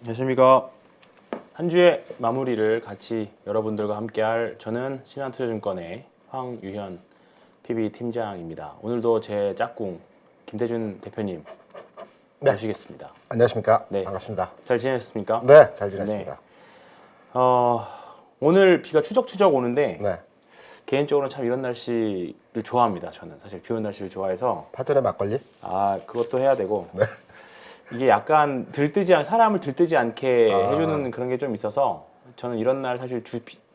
안녕하십니까. 한 주의 마무리를 같이 여러분들과 함께할 저는 신한투자증권의 황유현 PB팀장입니다. 오늘도 제 짝꿍 김태준 대표님 네. 모시겠습니다. 안녕하십니까. 네. 반갑습니다. 잘 지내셨습니까? 네, 잘 지냈습니다. 오늘 비가 추적추적 오는데 네. 개인적으로는 참 이런 날씨를 좋아합니다. 저는 사실 비 오는 날씨를 좋아해서 파전의 막걸리? 그것도 해야 되고 네. 이게 약간 사람을 들뜨지 않게 해주는 그런 게 좀 있어서 저는 이런 날 사실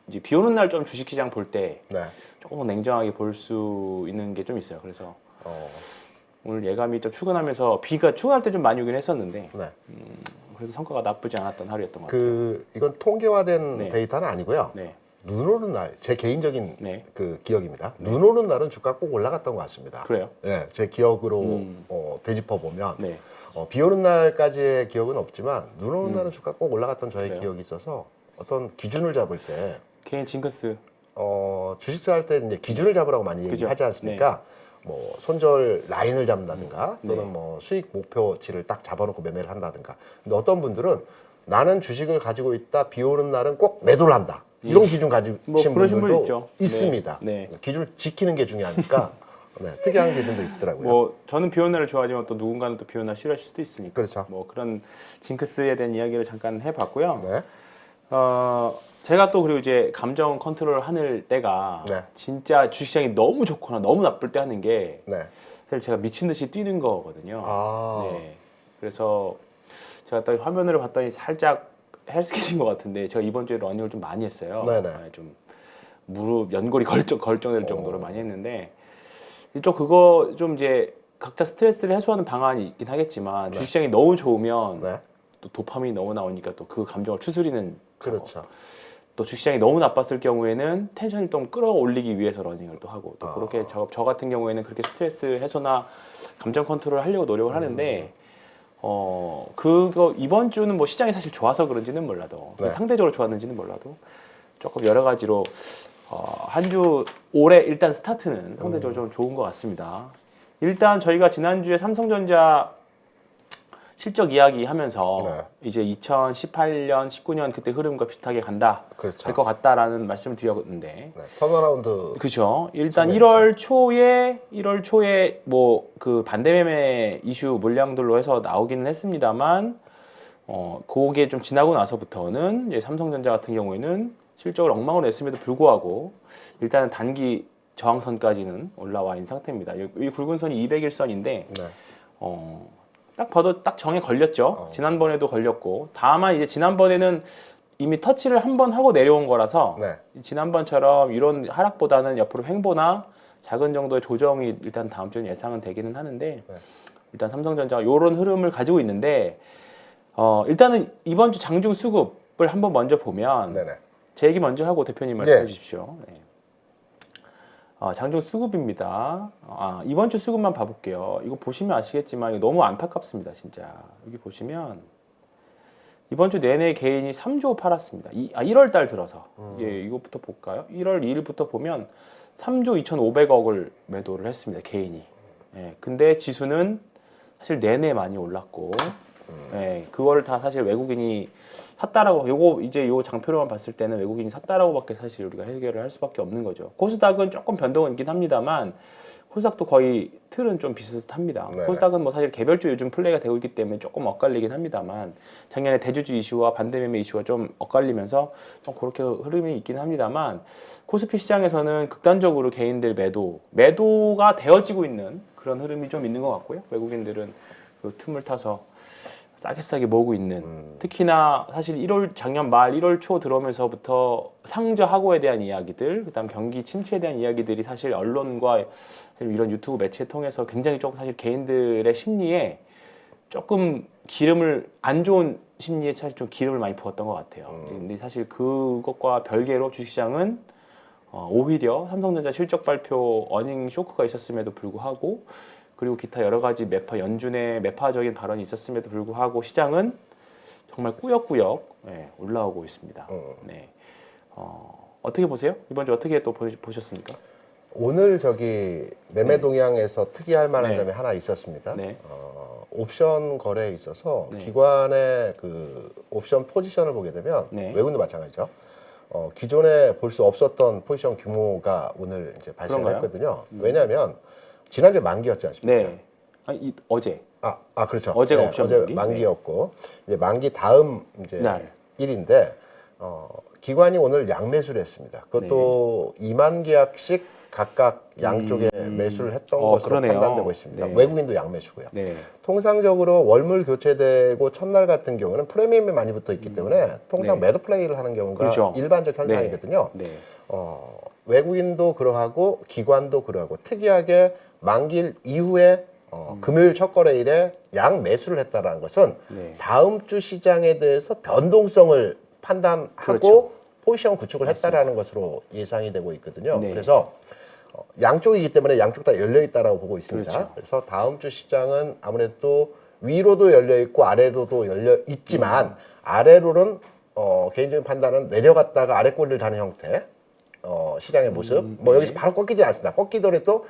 이제 비 오는 날 좀 주식시장 볼 때 네. 조금 냉정하게 볼 수 있는 게 좀 있어요. 그래서 오늘 예감이 좀 출근하면서 비가 출근할 때 좀 많이 오긴 했었는데 네. 그래서 성과가 나쁘지 않았던 하루였던 것 같아요. 이건 통계화된 네. 데이터는 아니고요. 네. 눈 오는 날, 제 개인적인 네. 그 기억입니다. 눈 오는 날은 주가 꼭 올라갔던 것 같습니다. 그래요? 네, 제 기억으로 되짚어 보면 네. 비 오는 날까지의 기억은 없지만 눈 오는 날은 주가 꼭 올라갔던 저의 그래요? 기억이 있어서 어떤 기준을 잡을 때 개인 징크스. 주식 투자할 때 이제 기준을 잡으라고 많이 그죠? 얘기하지 않습니까? 뭐 손절 라인을 잡는다든가 또는 네. 뭐 수익 목표치를 딱 잡아놓고 매매를 한다든가. 근데 어떤 분들은 나는 주식을 가지고 있다, 비 오는 날은 꼭 매도를 한다. 이런 기준 가지신 뭐 그러신 분 분들도 있죠. 있습니다. 네. 기준을 지키는 게 중요하니까 네, 특이한 기준도 있더라고요. 뭐 저는 비 오는 날을 좋아하지만 또 누군가는 또 비 오는 날 싫어하실 수도 있으니까. 그렇죠. 뭐 그런 징크스에 대한 이야기를 잠깐 해봤고요. 네. 제가 또 그리고 이제 감정 컨트롤 하는 때가 네. 진짜 주식시장이 너무 좋거나 너무 나쁠 때 하는 게 네. 사실 제가 미친 듯이 뛰는 거거든요. 아. 네. 그래서 제가 딱 화면을 봤더니 살짝 헬스케진 것 같은데 제가 이번 주에 러닝을 좀 많이 했어요. 네네. 네, 좀 무릎 연골이 걸정될 정도로 많이 했는데 좀 그거 좀 이제 각자 스트레스를 해소하는 방안이 있긴 하겠지만 네. 주식시장이 너무 좋으면 네. 또 도파민이 너무 나오니까 또 그 감정을 추스리는 그렇죠. 또 주식시장이 너무 나빴을 경우에는 텐션을 좀 끌어올리기 위해서 러닝을 또 하고 또 그렇게 저 같은 경우에는 그렇게 스트레스 해소나 감정 컨트롤을 하려고 노력을 하는데 그거 이번 주는 뭐 시장이 사실 좋아서 그런지는 몰라도 네. 상대적으로 좋았는지는 몰라도 조금 여러 가지로 한 주 올해 일단 스타트는 상대적으로 좀 좋은 것 같습니다. 일단 저희가 지난주에 삼성전자 실적 이야기 하면서 네. 이제 2018년, 19년 그때 흐름과 비슷하게 간다, 그렇죠. 할 것 같다라는 말씀을 드렸는데, 네. 턴어라운드. 그죠? 일단 진행이죠. 1월 초에 뭐 그 반대매매 이슈 물량들로 해서 나오기는 했습니다만, 그게 좀 지나고 나서부터는 이제 삼성전자 같은 경우에는 실적을 엉망으로 냈음에도 불구하고 일단은 단기 저항선까지는 올라와 있는 상태입니다. 이 굵은 선이 200일선인데, 네. 딱 봐도 딱 정에 걸렸죠. 지난번에도 걸렸고, 다만 이제 지난번에는 이미 터치를 한 번 하고 내려온 거라서 네. 지난번처럼 이런 하락보다는 옆으로 횡보나 작은 정도의 조정이 일단 다음 주는 예상은 되기는 하는데 네. 일단 삼성전자가 이런 흐름을 가지고 있는데 일단은 이번 주 장중 수급을 한번 먼저 보면 네네. 제 얘기 먼저 하고 대표님 말씀해 네. 주십시오. 네. 장중 수급입니다. 이번 주 수급만 봐볼게요. 이거 보시면 아시겠지만 이거 너무 안타깝습니다, 진짜. 여기 보시면 이번 주 내내 개인이 3조 팔았습니다. 1월 달 들어서. 이것부터 볼까요? 1월 2일부터 보면 3조 2,500억을 매도를 했습니다, 개인이. 예, 근데 지수는 사실 내내 많이 올랐고, 예, 그거를 다 사실 외국인이 샀다라고, 요 장표로만 봤을 때는 외국인이 샀다라고밖에 사실 우리가 해결을 할 수밖에 없는 거죠. 코스닥은 조금 변동은 있긴 합니다만, 코스닥도 거의 틀은 좀 비슷합니다. 네. 코스닥은 뭐 사실 개별주 요즘 플레이가 되고 있기 때문에 조금 엇갈리긴 합니다만, 작년에 대주주 이슈와 반대매매 이슈가 좀 엇갈리면서 좀 그렇게 흐름이 있긴 합니다만, 코스피 시장에서는 극단적으로 개인들 매도가 되어지고 있는 그런 흐름이 좀 있는 것 같고요. 외국인들은 그 틈을 타서 싸게 모으고 있는, 특히나 사실 작년 말 1월 초 들어오면서부터 상저 하고에 대한 이야기들, 그다음 경기 침체에 대한 이야기들이 사실 언론과 이런 유튜브 매체 통해서 굉장히 조금 사실 개인들의 심리에 조금 안 좋은 심리에 사실 좀 기름을 많이 부었던 것 같아요. 근데 사실 그것과 별개로 주식시장은 오히려 삼성전자 실적 발표 어닝 쇼크가 있었음에도 불구하고 그리고 기타 여러 가지 연준의 매파적인 발언이 있었음에도 불구하고 시장은 정말 꾸역꾸역 올라오고 있습니다. 네. 어떻게 보세요? 이번 주 어떻게 또 보셨습니까? 오늘 매매 동향에서 특이할 만한 네. 점이 하나 있었습니다. 네. 옵션 거래에 있어서 네. 기관의 그 옵션 포지션을 보게 되면 네. 외국인도 마찬가지죠. 기존에 볼 수 없었던 포지션 규모가 오늘 이제 발생을 그런가요? 했거든요. 왜냐하면 지난주에 만기였지 않습니까? 네. 어제. 그렇죠. 어제가 네, 옵션 어제 만기? 만기였고 이제 만기 다음 이제 날. 일인데 기관이 오늘 양매수를 했습니다. 그것도 2만 계약씩 각각 양쪽에 매수를 했던 것으로 그러네요. 판단되고 있습니다. 네. 외국인도 양매수고요. 네. 통상적으로 월물 교체되고 첫날 같은 경우는 프리미엄이 많이 붙어 있기 때문에 통상 네. 매도 플레이를 하는 경우가 그렇죠. 일반적 현상이거든요. 네. 외국인도 그러하고 기관도 그러하고 특이하게 만기일 이후에 금요일 첫 거래일에 양 매수를 했다는 것은 네. 다음 주 시장에 대해서 변동성을 판단하고 그렇죠. 포지션 구축을 했다라는 것으로 예상이 되고 있거든요. 네. 그래서 양쪽이기 때문에 양쪽 다 열려 있다라고 보고 있습니다. 그렇죠. 그래서 다음 주 시장은 아무래도 위로도 열려 있고 아래로도 열려 있지만 아래로는 개인적인 판단은 내려갔다가 아래 꼬리를 다는 형태 시장의 모습. 뭐 여기서 바로 꺾이지 않습니다. 꺾이더라도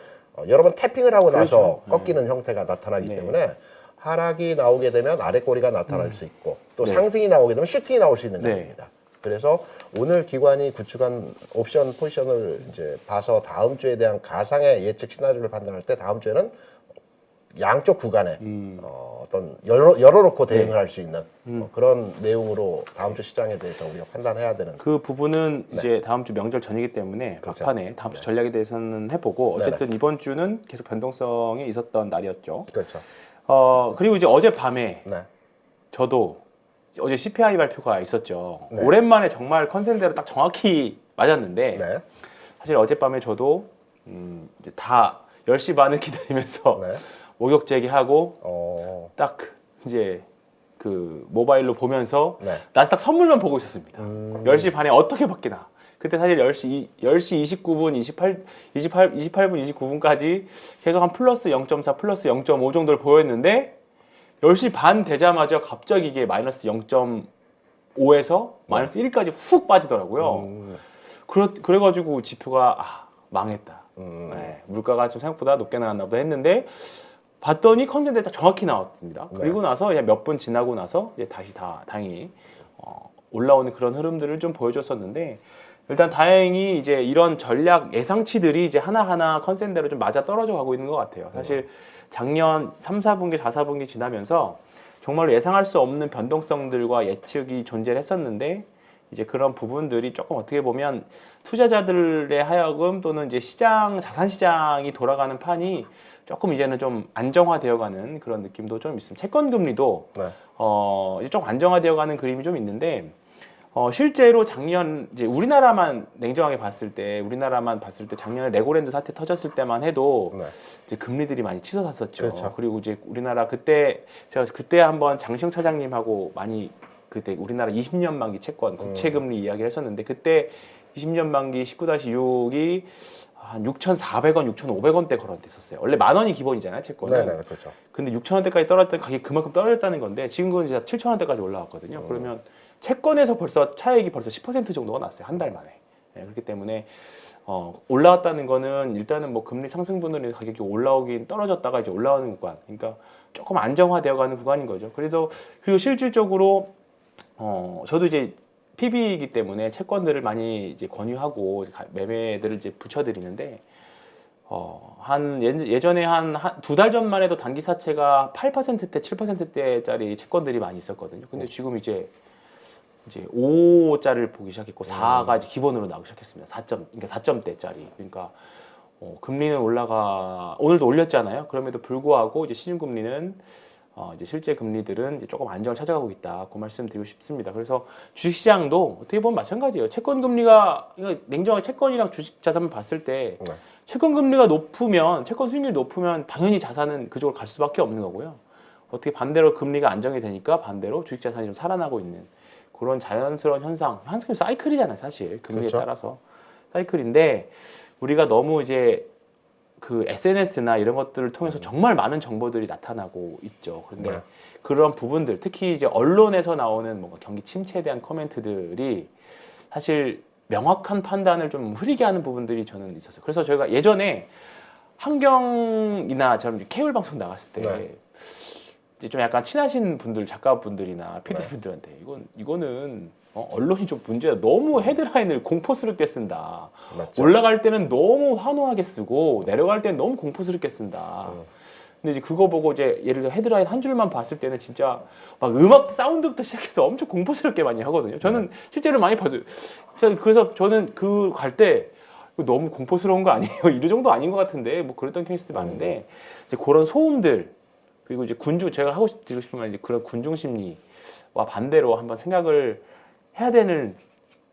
여러 번 태핑을 하고 나서 그렇죠. 꺾이는 형태가 나타나기 네. 때문에 하락이 나오게 되면 아래 꼬리가 나타날 수 있고 또 네. 상승이 나오게 되면 슈팅이 나올 수 있는 네. 것입니다. 그래서 오늘 기관이 구축한 옵션 포지션을 이제 봐서 다음 주에 대한 가상의 예측 시나리오를 판단할 때 다음 주에는 양쪽 구간에 어떤 열어놓고 대응을 할 수 있는 그런 내용으로 다음 주 시장에 대해서 우리가 판단해야 되는. 그 부분은 이제 다음 주 명절 전이기 때문에 그렇죠. 막판에 다음 주 전략에 대해서는 해보고 어쨌든 이번 주는 계속 변동성이 있었던 날이었죠. 그렇죠. 그리고 이제 어젯밤에 네. 저도 어제 CPI 발표가 있었죠. 네. 오랜만에 정말 컨센대로 딱 정확히 맞았는데 네. 사실 어젯밤에 저도 이제 다 10시 반을 기다리면서 네. 목욕 제기하고 딱 이제 그 모바일로 보면서 네. 나스닥 선물만 보고 있었습니다. 10시 반에 어떻게 바뀌나. 그때 사실 10시 29분, 28분, 29분까지 계속 한 플러스 0.4, 플러스 0.5 정도를 보였는데 10시 반 되자마자 갑자기 이게 마이너스 0.5에서 마이너스 1까지 훅 빠지더라고요. 그래가지고 지표가 망했다. 네, 물가가 좀 생각보다 높게 나왔나 보다 했는데 봤더니 컨센트가 딱 정확히 나왔습니다. 네. 그리고 나서 몇 분 지나고 나서 이제 다시 다행히 올라오는 그런 흐름들을 좀 보여줬었는데 일단 다행히 이제 이런 전략 예상치들이 이제 하나하나 컨센트대로 좀 맞아 떨어져 가고 있는 것 같아요. 사실 작년 3, 4분기, 4, 4분기 지나면서 정말로 예상할 수 없는 변동성들과 예측이 존재를 했었는데 이제 그런 부분들이 조금 어떻게 보면 투자자들의 하여금 또는 이제 자산 시장이 돌아가는 판이 조금 이제는 좀 안정화되어가는 그런 느낌도 좀 있습니다. 채권 금리도 네. 이제 좀 안정화되어가는 그림이 좀 있는데 실제로 작년 이제 우리나라만 봤을 때 작년에 레고랜드 사태 터졌을 때만 해도 네. 이제 금리들이 많이 치솟았었죠. 그렇죠. 그리고 이제 우리나라 제가 그때 한번 장시영 차장님하고 많이 그때 우리나라 20년 만기 채권 국채 금리 이야기를 했었는데 그때 20년 만기 19-6이 한 6,400원, 6,500원대 거래됐었어요. 원래 10,000원이 기본이잖아요, 채권은. 네, 그렇죠. 근데 6,000원대까지 떨어졌던 가격이 그만큼 떨어졌다는 건데 지금은 이제 7,000원대까지 올라왔거든요. 그러면 채권에서 벌써 차익이 벌써 10% 정도가 났어요. 한 달 만에. 네, 그렇기 때문에 올라왔다는 거는 일단은 뭐 금리 상승분으로 인해서 가격이 올라오긴 떨어졌다가 이제 올라오는 구간. 그러니까 조금 안정화되어가는 구간인 거죠. 그리고 실질적으로 저도 이제 PB이기 때문에 채권들을 많이 이제 권유하고 매매들을 이제 붙여드리는데 예전에 한 2달 전만 해도 단기 사채가 8%대, 7%대짜리 채권들이 많이 있었거든요. 근데 지금 이제 5자를 보기 시작했고 4가 이제 기본으로 나오기 시작했습니다. 그러니까 4점대짜리. 그러니까 금리는 오늘도 올렸잖아요. 그럼에도 불구하고 이제 시중금리는 이제 실제 금리들은 이제 조금 안정을 찾아가고 있다. 그 말씀 드리고 싶습니다. 그래서 주식시장도 어떻게 보면 마찬가지예요. 채권 금리가 냉정하게 채권이랑 주식 자산을 봤을 때 채권 금리가 높으면 채권 수익률이 높으면 당연히 자산은 그쪽으로 갈 수밖에 없는 거고요. 어떻게 반대로 금리가 안정이 되니까 반대로 주식 자산이 좀 살아나고 있는 그런 자연스러운 현상. 한숨 사이클이잖아요, 사실. 금리에 그렇죠. 따라서 사이클인데 우리가 너무 이제 그 SNS나 이런 것들을 통해서 정말 많은 정보들이 나타나고 있죠. 그런데 네. 그런 부분들, 특히 이제 언론에서 나오는 뭔가 경기 침체에 대한 코멘트들이 사실 명확한 판단을 좀 흐리게 하는 부분들이 저는 있었어요. 그래서 저희가 예전에 한경이나 저런 케이블 방송 나갔을 때 네. 이제 좀 약간 친하신 분들, 작가분들이나 PD분들한테 이거는 언론이 좀 문제야. 너무 헤드라인을 공포스럽게 쓴다. 맞죠. 올라갈 때는 너무 환호하게 쓰고 내려갈 때는 너무 공포스럽게 쓴다. 근데 이제 그거 보고 이제 예를 들어 헤드라인 한 줄만 봤을 때는 진짜 막 음악 사운드부터 시작해서 엄청 공포스럽게 많이 하거든요. 저는 실제로 많이 봤어요. 그래서 저는 그 갈 때 너무 공포스러운 거 아니에요? 이 정도 아닌 것 같은데 뭐 그랬던 케이스 많은데 이제 그런 소음들 그리고 이제 제가 하고 드리고 싶은 말 이제 그런 군중 심리와 반대로 한번 생각을 해야 되는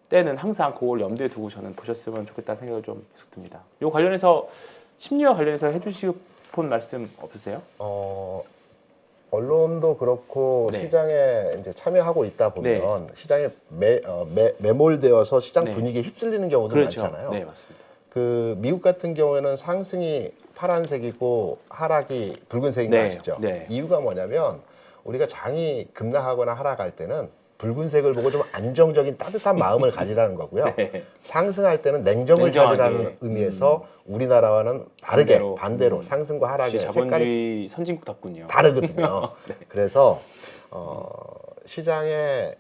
때는 항상 그걸 염두에 두고 저는 보셨으면 좋겠다는 생각을 좀 계속 듭니다. 요 관련해서 심리와 관련해서 해주시고 싶은 말씀 없으세요? 언론도 그렇고 네. 시장에 이제 참여하고 있다 보면 시장에 매몰되어서 시장 네. 분위기에 휩쓸리는 경우도 그렇죠. 많잖아요. 네, 맞습니다. 그 미국 같은 경우에는 상승이 파란색이고 하락이 붉은색인 거 네. 아시죠? 네. 이유가 뭐냐면 우리가 장이 급락하거나 하락할 때는 붉은색을 보고 좀 안정적인 따뜻한 마음을 가지라는 거고요. 네. 상승할 때는 냉정을 냉정하게. 찾으라는 의미에서 우리나라와는 다르게 반대로 상승과 하락의 역시 색깔이 자본주의 선진국답군요. 다르거든요. 그래서 시장에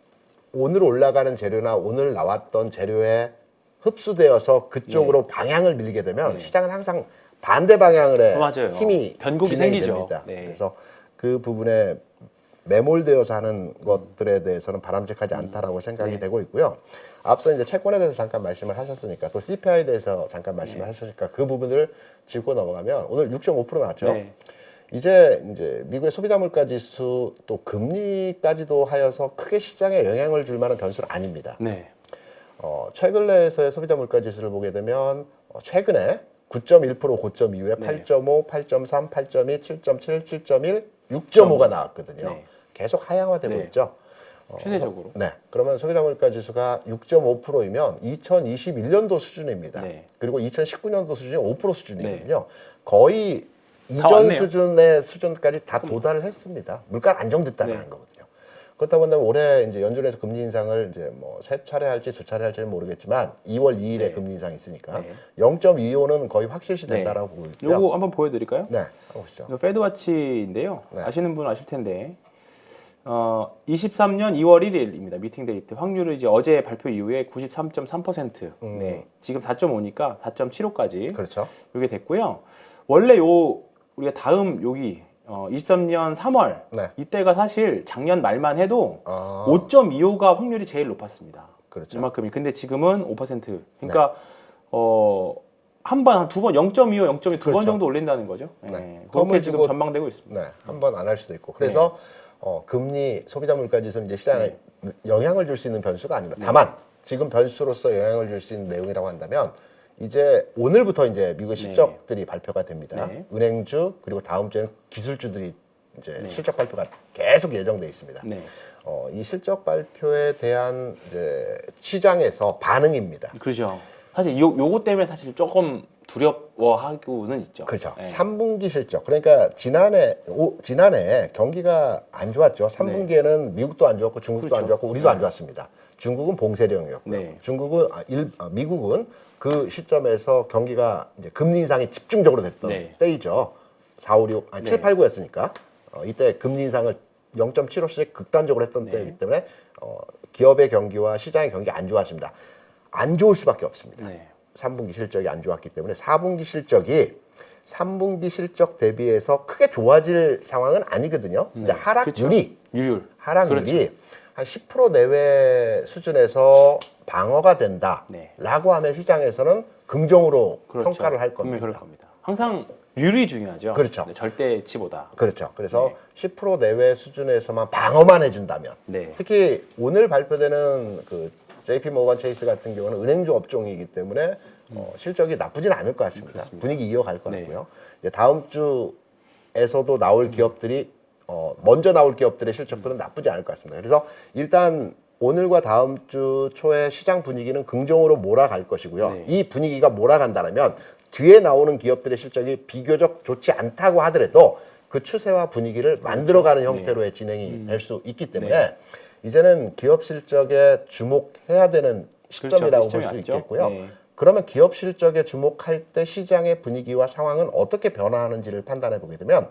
오늘 올라가는 재료나 오늘 나왔던 재료에 흡수되어서 그쪽으로 방향을 밀게 되면 시장은 항상 반대 방향으로 맞아요. 힘이 변곡이 진행이 생기죠. 됩니다. 네. 그래서 그 부분에 매몰되어서 하는 것들에 대해서는 바람직하지 않다라고 생각이 되고 있고요. 앞서 이제 채권에 대해서 잠깐 말씀을 하셨으니까 또 CPI에 대해서 잠깐 말씀을 하셨으니까 그 부분을 짚고 넘어가면 오늘 6.5% 나왔죠. 네. 이제 미국의 소비자 물가 지수 또 금리까지도 하여서 크게 시장에 영향을 줄 만한 변수는 아닙니다. 네. 최근 내에서의 소비자 물가 지수를 보게 되면 최근에 9.1% 고점 이후에 8.5, 8.3, 8.2, 7.7, 7.1, 6.5가 나왔거든요. 네. 계속 하향화되고 네. 있죠. 추세적으로. 네. 그러면 소비자 물가 지수가 6.5%이면 2021년도 수준입니다. 네. 그리고 2019년도 수준이 5% 수준이거든요. 거의 이전 왔네요. 수준의 수준까지 다 도달을 했습니다. 물가가 안정됐다는 거거든요. 그렇다 보면 올해 이제 연준에서 금리 인상을 이제 뭐 세 차례 할지 두 차례 할지는 모르겠지만 2월 2일에 금리 인상이 있으니까 0.25는 거의 확실시 된다라고 보고 있고요. 요거 한번 보여드릴까요? 네, 한번 보시죠. 이거 페드와치인데요. 네. 아시는 분은 아실 텐데 23년 2월 1일입니다. 미팅 데이트. 확률은 이제 어제 발표 이후에 93.3%. 네. 지금 4.5니까 4.75까지 그렇죠. 이게 됐고요. 원래 우리가 다음 여기 23년 3월 네. 이때가 사실 작년 말만 해도 아, 5.25가 확률이 제일 높았습니다. 그렇죠. 이만큼이. 근데 지금은 5%. 그러니까 한 번, 두 번, 0.25, 0.2 두 번 그렇죠. 정도 올린다는 거죠. 네. 그렇게 텀을 지금 주고- 전망되고 있습니다. 네, 한 번 안 할 수도 있고. 그래서 금리, 소비자 물가 지수는 이제 시장에 영향을 줄 수 있는 변수가 아닙니다. 다만 지금 변수로서 영향을 줄 수 있는 내용이라고 한다면 이제 오늘부터 이제 미국의 실적들이 발표가 됩니다. 네. 은행주 그리고 다음 주에는 기술주들이 이제 실적 발표가 계속 예정돼 있습니다. 네. 이 실적 발표에 대한 이제 시장에서 반응입니다. 그렇죠. 사실 요거 때문에 사실 조금 두려워하고는 있죠. 그렇죠. 네. 3분기 실적. 그러니까 지난해 경기가 안 좋았죠. 3분기에는 미국도 안 좋았고 중국도 안 그렇죠. 좋았고 우리도 안 좋았습니다. 중국은 봉쇄령이었고요. 네. 미국은 그 시점에서 경기가 이제 금리 인상이 집중적으로 됐던 네. 때이죠. 4, 5, 6, 7, 8, 9였으니까 이때 금리 인상을 0.75씩 극단적으로 했던 때이기 때문에 기업의 경기와 시장의 경기 안 좋았습니다. 안 좋을 수밖에 없습니다. 네. 3분기 실적이 안 좋았기 때문에 4분기 실적이 3분기 실적 대비해서 크게 좋아질 상황은 아니거든요. 근데 하락률이 유율. 하락률이 그렇죠. 한 10% 내외 수준에서 방어가 된다라고 네. 하면 시장에서는 긍정으로 그렇죠. 평가를 할 분명히 겁니다. 그럴 겁니다. 항상 율이 중요하죠. 그렇죠. 네, 절대치보다. 그렇죠. 그래서 네. 10% 내외 수준에서만 방어만 해준다면 네. 특히 오늘 발표되는 그 JP 모건 체이스 같은 경우는 은행주 업종이기 때문에 실적이 나쁘진 않을 것 같습니다. 그렇습니다. 분위기 이어갈 것 네. 같고요. 이제 다음 주에서도 나올 기업들이 먼저 나올 기업들의 실적들은 나쁘지 않을 것 같습니다. 그래서 일단 오늘과 다음 주 초에 시장 분위기는 긍정으로 몰아갈 것이고요. 네. 이 분위기가 몰아간다면 뒤에 나오는 기업들의 실적이 비교적 좋지 않다고 하더라도 그 추세와 분위기를 만들어가는 형태로의 진행이 될 수 있기 때문에 이제는 기업 실적에 주목해야 되는 시점이라고 볼 수 있겠고요. 네. 그러면 기업 실적에 주목할 때 시장의 분위기와 상황은 어떻게 변화하는지를 판단해 보게 되면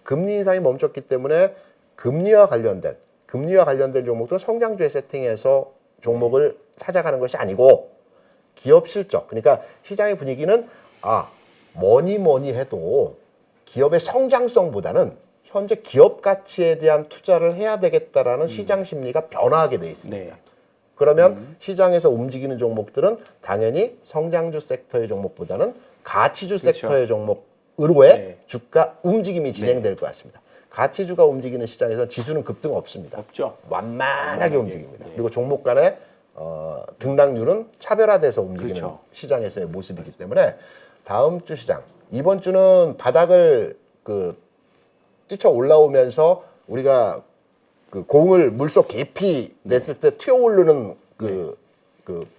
금리 인상이 멈췄기 때문에 금리와 관련된 종목들은 성장주에 세팅해서 종목을 찾아가는 것이 아니고 기업 실적, 그러니까 시장의 분위기는 뭐니 해도 기업의 성장성보다는 현재 기업 가치에 대한 투자를 해야 되겠다라는 시장 심리가 변화하게 돼 있습니다. 네. 그러면 시장에서 움직이는 종목들은 당연히 성장주 섹터의 종목보다는 가치주 그렇죠. 섹터의 종목으로의 네. 주가 움직임이 진행될 것 같습니다. 가치주가 움직이는 시장에서 지수는 급등 없습니다. 없죠. 완만하게 움직입니다. 네. 그리고 종목 간의 등락률은 차별화돼서 움직이는 그렇죠. 시장에서의 모습이기 때문에 다음 주 시장, 이번 주는 바닥을 뛰쳐 올라오면서 우리가 그 공을 물속 깊이 냈을 때 튀어 오르는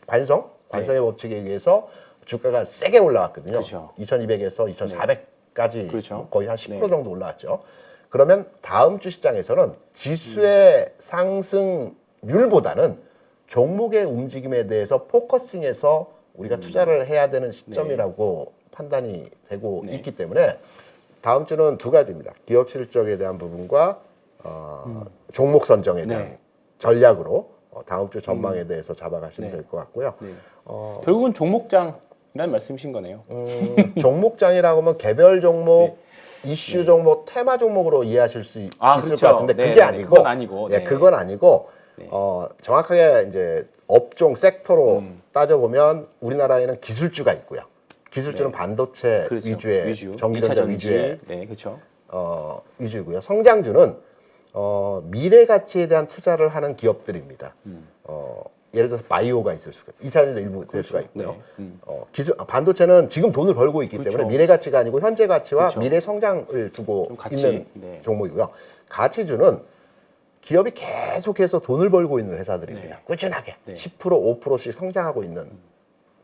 관성의 법칙에 의해서 주가가 세게 올라왔거든요. 그렇죠. 2200에서 2400까지 그렇죠. 거의 한 10% 네. 정도 올라왔죠. 그러면 다음 주 시장에서는 지수의 상승률보다는 종목의 움직임에 대해서 포커싱해서 우리가 투자를 해야 되는 시점이라고 판단이 되고 네. 있기 때문에 다음 주는 두 가지입니다. 기업 실적에 대한 부분과 종목 선정에 대한 네. 전략으로 다음 주 전망에 대해서 잡아가시면 네. 될 것 같고요. 네. 결국은 종목장이라는 말씀이신 거네요. 종목장이라고 하면 개별 종목, 이슈 종목, 테마 종목으로 이해하실 수 있을 그렇죠. 것 같은데 네, 그게 네, 아니고, 그건 아니고, 예, 네. 그건 아니고 네. 정확하게 이제 업종 섹터로 따져보면 우리나라에는 기술주가 있고요. 기술주는 네. 반도체 그렇죠. 위주의 위주. 전기전자 2차 전지. 위주의 네, 그렇죠. 위주이고요. 성장주는 미래 가치에 대한 투자를 하는 기업들입니다. 예를 들어서 바이오가 있을 수가 있고 2차 전지도 일부 될 수가 있고요. 네. 반도체는 지금 돈을 벌고 있기 그렇죠. 때문에 미래 가치가 아니고 현재 가치와 그렇죠. 미래 성장을 두고 좀 같이, 있는 네. 종목이고요. 가치주는 기업이 계속해서 돈을 벌고 있는 회사들입니다. 네. 꾸준하게 네. 10%, 5%씩 성장하고 있는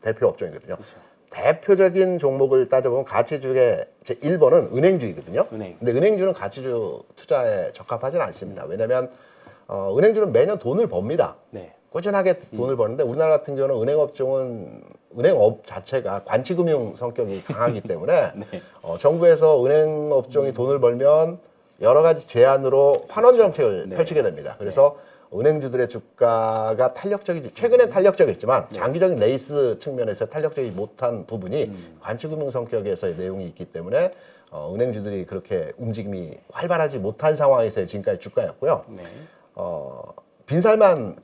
대표 업종이거든요. 그렇죠. 대표적인 종목을 따져보면 가치주의 제 1번은 은행주이거든요. 은행. 근데 은행주는 가치주 투자에 적합하지는 않습니다. 왜냐하면 은행주는 매년 돈을 법니다. 네. 꾸준하게 돈을 버는데 우리나라 같은 경우는 은행업종은 은행업 자체가 관치금융 성격이 강하기 때문에 네. 정부에서 은행업종이 돈을 벌면 여러 가지 제한으로 환원 정책을 네. 펼치게 됩니다. 그래서 은행주들의 주가가 탄력적이지 최근엔 탄력적이었지만 장기적인 레이스 측면에서 탄력적이지 못한 부분이 관치금융 성격에서의 내용이 있기 때문에 은행주들이 그렇게 움직임이 활발하지 못한 상황에서의 지금까지 주가였고요. 네. 빈살만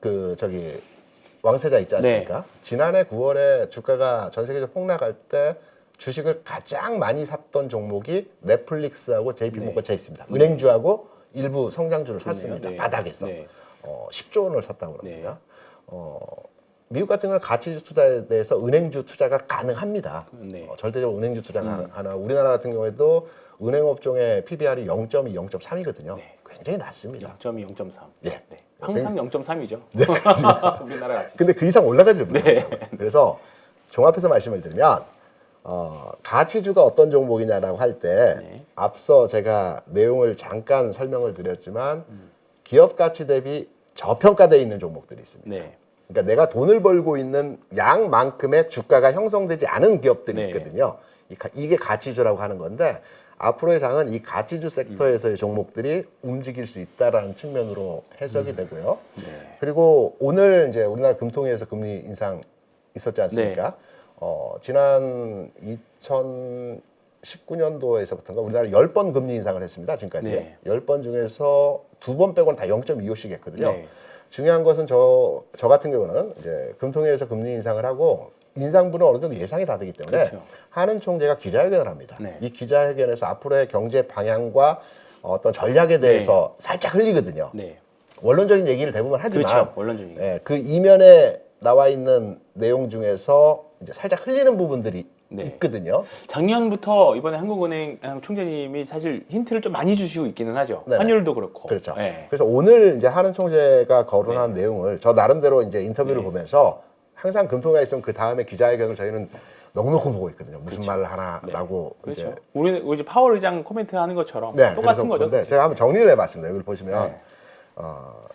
왕세자 있지 않습니까? 네. 지난해 9월에 주가가 전 세계적으로 폭락할 때 주식을 가장 많이 샀던 종목이 넷플릭스하고 JP모건 체이스입니다. 은행주하고 일부 성장주를 샀습니다. 네. 바닥에서. 네. 10조 원을 샀다고 그럽니다. 미국 같은 경우는 가치주 투자에 대해서 은행주 투자가 가능합니다. 네. 절대적으로 은행주 투자가 하나. 우리나라 같은 경우에도 은행업종의 PBR이 0.2, 0.3이거든요. 네. 굉장히 낮습니다. 0.2, 0.3. 예. 네. 항상 0.3이죠. 네, 그렇습니다. 우리나라 같이. 근데 그 이상 올라가지를 못해요. 네. 그래서 종합해서 말씀을 드리면 가치주가 어떤 종목이냐라고 할 때 네. 앞서 제가 내용을 잠깐 설명을 드렸지만 기업 가치 대비 저평가되어 있는 종목들이 있습니다. 네. 그러니까 내가 돈을 벌고 있는 양만큼의 주가가 형성되지 않은 기업들이 네. 있거든요. 이게 가치주라고 하는 건데 앞으로의 장은 이 가치주 섹터에서의 종목들이 움직일 수 있다라는 측면으로 해석이 되고요. 네. 그리고 오늘 이제 우리나라 금통위에서 금리 인상 있었지 않습니까? 지난 2019년도에서부터인가 우리나라 10번 금리 인상을 했습니다. 지금까지. 네. 10번 중에서 2번 빼고는 다 0.25씩 했거든요. 네. 중요한 것은 저 같은 경우는 이제 금통위에서 금리 인상을 하고 인상분은 어느 정도 예상이 다 되기 때문에 그렇죠. 하는 총재가 기자회견을 합니다. 네. 이 기자회견에서 앞으로의 경제 방향과 어떤 전략에 대해서 살짝 흘리거든요. 네. 원론적인 얘기를 대부분 하지만 그렇죠. 원론적인. 예, 그 이면에 나와 있는 내용 중에서 이제 살짝 흘리는 부분들이 네. 있거든요. 작년부터 이번에 한국은행 총재님이 사실 힌트를 좀 많이 주시고 있기는 하죠. 네네. 환율도 그렇고. 그렇죠. 네. 그래서 오늘 이제 하는 총재가 거론한 내용을 저 나름대로 이제 인터뷰를 네. 보면서 항상 금통위가 있으면 그 다음에 기자회견을 저희는 넉넉히 보고 있거든요. 무슨 말을 하나라고 그렇죠. 이제 우리 이제 파월 의장 코멘트 하는 것처럼 네, 똑같은 거죠. 근데 제가 한번 정리를 해봤습니다. 여기 보시면 네.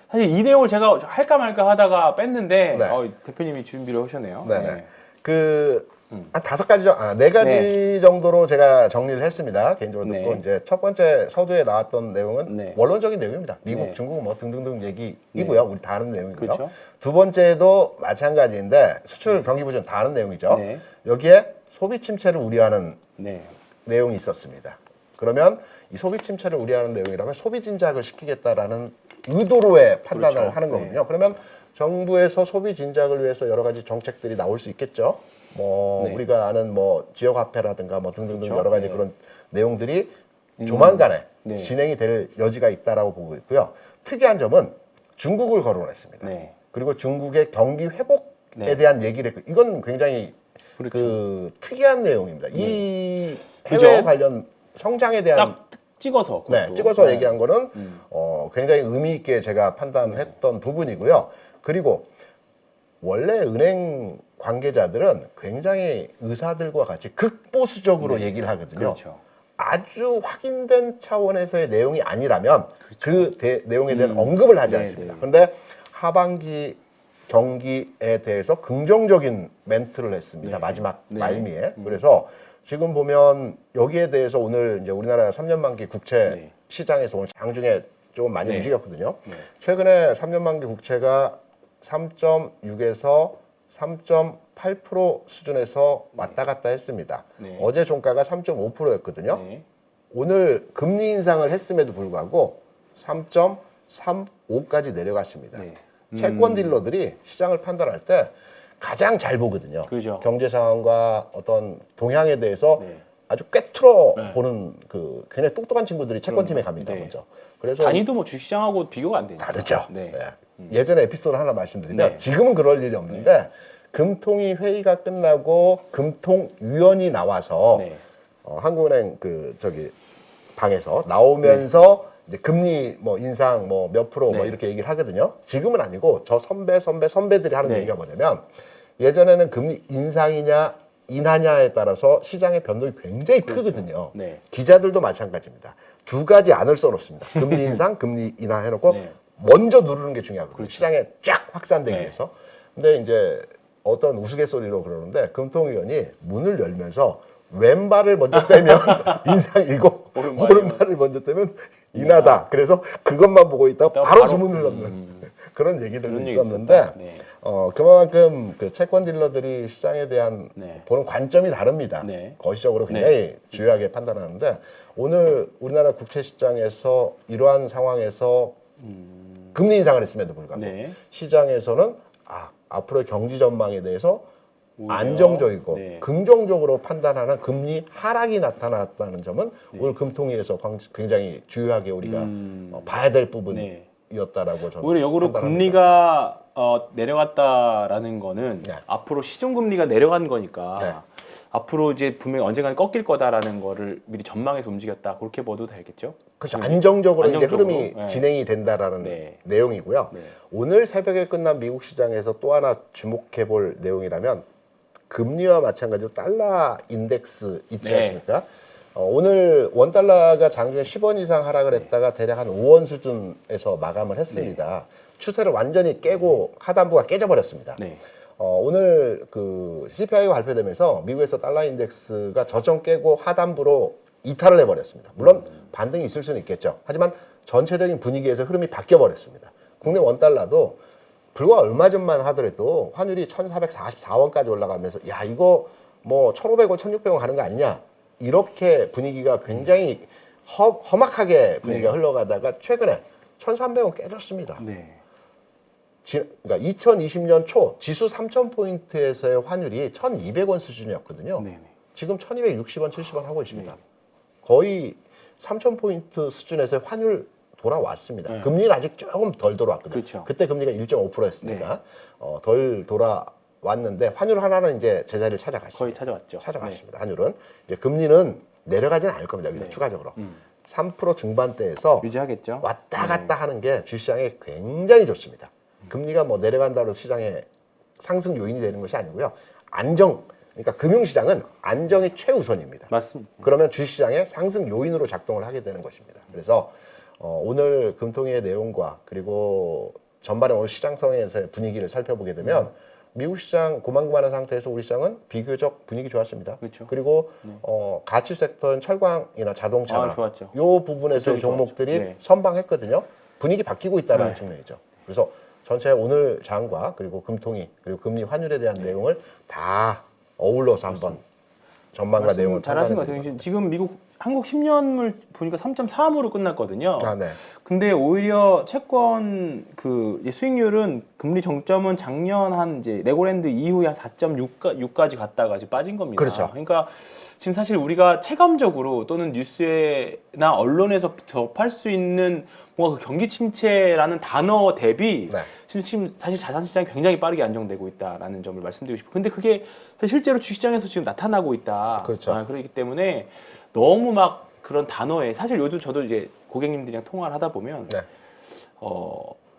사실 이 내용을 제가 할까 말까 하다가 뺐는데 네. 대표님이 준비를 하셨네요. 네네. 한 5가지, 4가지 정도로 제가 정리를 했습니다. 개인적으로 듣고, 네. 이제 첫 번째 서두에 나왔던 내용은 네. 원론적인 내용입니다. 미국, 네. 중국 뭐 등등등 얘기이고요. 우리 다 아는 내용이고요. 그렇죠. 두 번째도 마찬가지인데, 수출 경기 부진 다 아는 내용이죠. 네. 여기에 소비 침체를 우려하는 네. 내용이 있었습니다. 그러면 이 소비 침체를 우려하는 내용이라면 소비 진작을 시키겠다라는 의도로의 판단을 그렇죠. 하는 거거든요. 그러면 정부에서 소비 진작을 위해서 여러 가지 정책들이 나올 수 있겠죠. 뭐 네. 우리가 아는 뭐 지역 화폐라든가 뭐 등등등 그렇죠. 여러 가지 네. 그런 내용들이 조만간에 네. 진행이 될 여지가 있다라고 보고 있고요. 특이한 점은 중국을 거론했습니다. 네. 그리고 중국의 경기 회복에 네. 대한 얘기를 했고, 이건 굉장히 그렇죠. 그 특이한 내용입니다. 이 해외 그죠? 관련 성장에 대한 딱 찍어서 네, 그것도. 찍어서 네. 얘기한 거는 굉장히 의미 있게 제가 판단했던 부분이고요. 그리고 원래 은행 관계자들은 굉장히 의사들과 같이 극보수적으로 얘기를 하거든요. 그렇죠. 아주 확인된 차원에서의 내용이 아니라면 내용에 대한 언급을 하지 네, 않습니다. 네. 그런데 하반기 경기에 대해서 긍정적인 멘트를 했습니다. 네. 마지막 네. 말미에. 그래서 지금 보면 여기에 대해서 오늘 이제 우리나라 3년 만기 국채 네. 시장에서 오늘 장중에 조금 많이 네. 움직였거든요. 네. 최근에 3년 만기 국채가 3.6에서 3.8% 수준에서 왔다 갔다 했습니다. 네. 어제 종가가 3.5%였거든요. 네. 오늘 금리 인상을 했음에도 불구하고 3.35까지 내려갔습니다. 네. 채권 딜러들이 시장을 판단할 때 가장 잘 보거든요. 그죠. 경제 상황과 어떤 동향에 대해서 네. 아주 꿰뚫어 네. 보는 그 굉장히 똑똑한 친구들이 채권팀에 갑니다. 네. 먼저. 그래서 단위도 뭐 주식시장하고 비교가 안 되니까. 다르죠. 네. 예전에 에피소드 하나 말씀드리면 네. 지금은 그럴 일이 없는데 금통위 회의가 끝나고 금통위원이 나와서 네. 한국은행 방에서 나오면서 이제 금리 뭐 인상 뭐 몇 프로 뭐 네. 이렇게 얘기를 하거든요. 지금은 아니고 저 선배들이 하는 네. 얘기가 뭐냐면 예전에는 금리 인상이냐 인하냐에 따라서 시장의 변동이 굉장히 크거든요. 네. 기자들도 마찬가지입니다. 두 가지 안을 써놓습니다. 금리 인상, 금리 인하 해놓고 네. 먼저 누르는 게 중요하거든요. 그렇죠. 시장에 쫙 확산되기 네. 위해서. 근데 이제 어떤 우스갯소리로 그러는데 금통위원이 문을 열면서 왼발을 먼저 떼면 인상이고 오른발을 먼저 떼면 인하다. 그래서 그것만 보고 있다가 바로 주문을 넣는 그런 얘기들도 그런 얘기 있었는데 있었다. 네. 그만큼 그 채권 딜러들이 시장에 대한 네. 보는 관점이 다릅니다. 네. 거시적으로 굉장히 주요하게 판단하는데 오늘 우리나라 국채 시장에서 이러한 상황에서 금리 인상을 했음에도 불구하고 네. 시장에서는 앞으로의 경제 전망에 대해서 오히려, 안정적이고 네. 긍정적으로 판단하는 금리 하락이 나타났다는 점은 오늘 금통위에서 굉장히 주요하게 우리가 봐야 될 부분이었다라고 저는 오히려 역으로 판단합니다. 금리가 내려갔다라는 거는 네. 앞으로 시중금리가 내려간 거니까 네. 앞으로 이제 분명히 언젠가는 꺾일 거다라는 거를 미리 전망해서 움직였다 그렇게 봐도 되겠죠? 그렇죠. 안정적으로 이제 안정적으로, 흐름이 네. 진행이 된다라는 네. 내용이고요. 네. 오늘 새벽에 끝난 미국 시장에서 또 하나 주목해 볼 내용이라면 금리와 마찬가지로 달러 인덱스 있지 네. 않습니까? 오늘 원 달러가 장중에 10원 이상 하락을 했다가 대략 한 5원 수준에서 마감을 했습니다. 추세를 완전히 깨고 하단부가 깨져버렸습니다. 네. 오늘 그 CPI가 발표되면서 미국에서 달러 인덱스가 저점 깨고 하단부로 이탈을 해버렸습니다. 물론 반등이 있을 수는 있겠죠. 하지만 전체적인 분위기에서 흐름이 바뀌어버렸습니다. 국내 원달러도 불과 얼마 전만 하더라도 환율이 1444원까지 올라가면서 야 이거 뭐 1500원, 1600원 가는 거 아니냐 이렇게 분위기가 굉장히 험악하게 분위기가 흘러가다가 최근에 1300원 깨졌습니다. 네. 그러니까 2020년 초 지수 3000포인트에서의 환율이 1200원 수준이었거든요. 네. 지금 1260원, 70원 하고 있습니다. 네. 거의 3000포인트 수준에서의 환율 돌아왔습니다. 네. 금리는 아직 조금 덜 돌아왔거든요. 그렇죠. 그때 금리가 1.5%였으니까 덜 돌아왔는데 환율 하나는 이제 제자리를 찾아갔습니다. 거의 찾아왔죠. 찾아갔습니다. 환율은 이제 금리는 내려가지는 않을 겁니다. 여기서 네. 추가적으로 3% 중반대에서 유지하겠죠. 왔다 갔다 하는 게 주시장에 굉장히 좋습니다. 금리가 뭐 내려간다고 해서 시장에 상승 요인이 되는 것이 아니고요. 그러니까 금융시장은 안정이 최우선입니다. 맞습니다. 그러면 주시장의 상승 요인으로 작동을 하게 되는 것입니다. 그래서 오늘 금통위의 내용과 그리고 전반의 오늘 시장 상황에서의 분위기를 살펴보게 되면 미국 시장 고만고만한 상태에서 우리 시장은 비교적 분위기 좋았습니다. 그렇죠. 그리고 가치 섹터인 철강이나 자동차나 좋았죠. 요 부분에서의 그쪽이 종목들이 좋았죠. 네. 선방했거든요. 분위기 바뀌고 있다는 네. 측면이죠. 그래서 전체 오늘 장과 그리고 금통위 그리고 금리 환율에 대한 내용을 다 어울러서 한번 전망과 내용을 잘하신 것 판단해 같아요. 지금 한국 10년물 보니까 3.35로 끝났거든요. 아, 네. 근데 오히려 채권 이제 수익률은 금리 정점은 작년 한 이제 레고랜드 이후에 한 4.6까지 갔다가 이제 빠진 겁니다. 그렇죠. 그러니까 지금 사실 우리가 체감적으로 또는 뉴스나 언론에서 접할 수 있는 뭔가 그 경기 침체라는 단어 대비 네. 지금 사실 자산 시장이 굉장히 빠르게 안정되고 있다라는 점을 말씀드리고 싶어요. 근데 그게 실제로 주식시장에서 지금 나타나고 있다. 그렇죠. 그렇기 때문에 너무 막 그런 단어에 사실 요즘 저도 이제 고객님들이랑 통화를 하다 보면 네.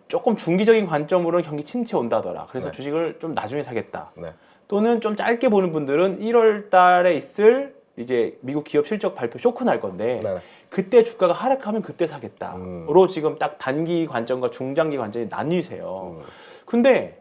조금 중기적인 관점으로는 경기 침체 온다더라. 그래서 네. 주식을 좀 나중에 사겠다. 네. 또는 좀 짧게 보는 분들은 1월 달에 있을 이제 미국 기업 실적 발표 쇼크 날 건데 네. 그때 주가가 하락하면 그때 사겠다로 지금 딱 단기 관점과 중장기 관점이 나뉘세요. 근데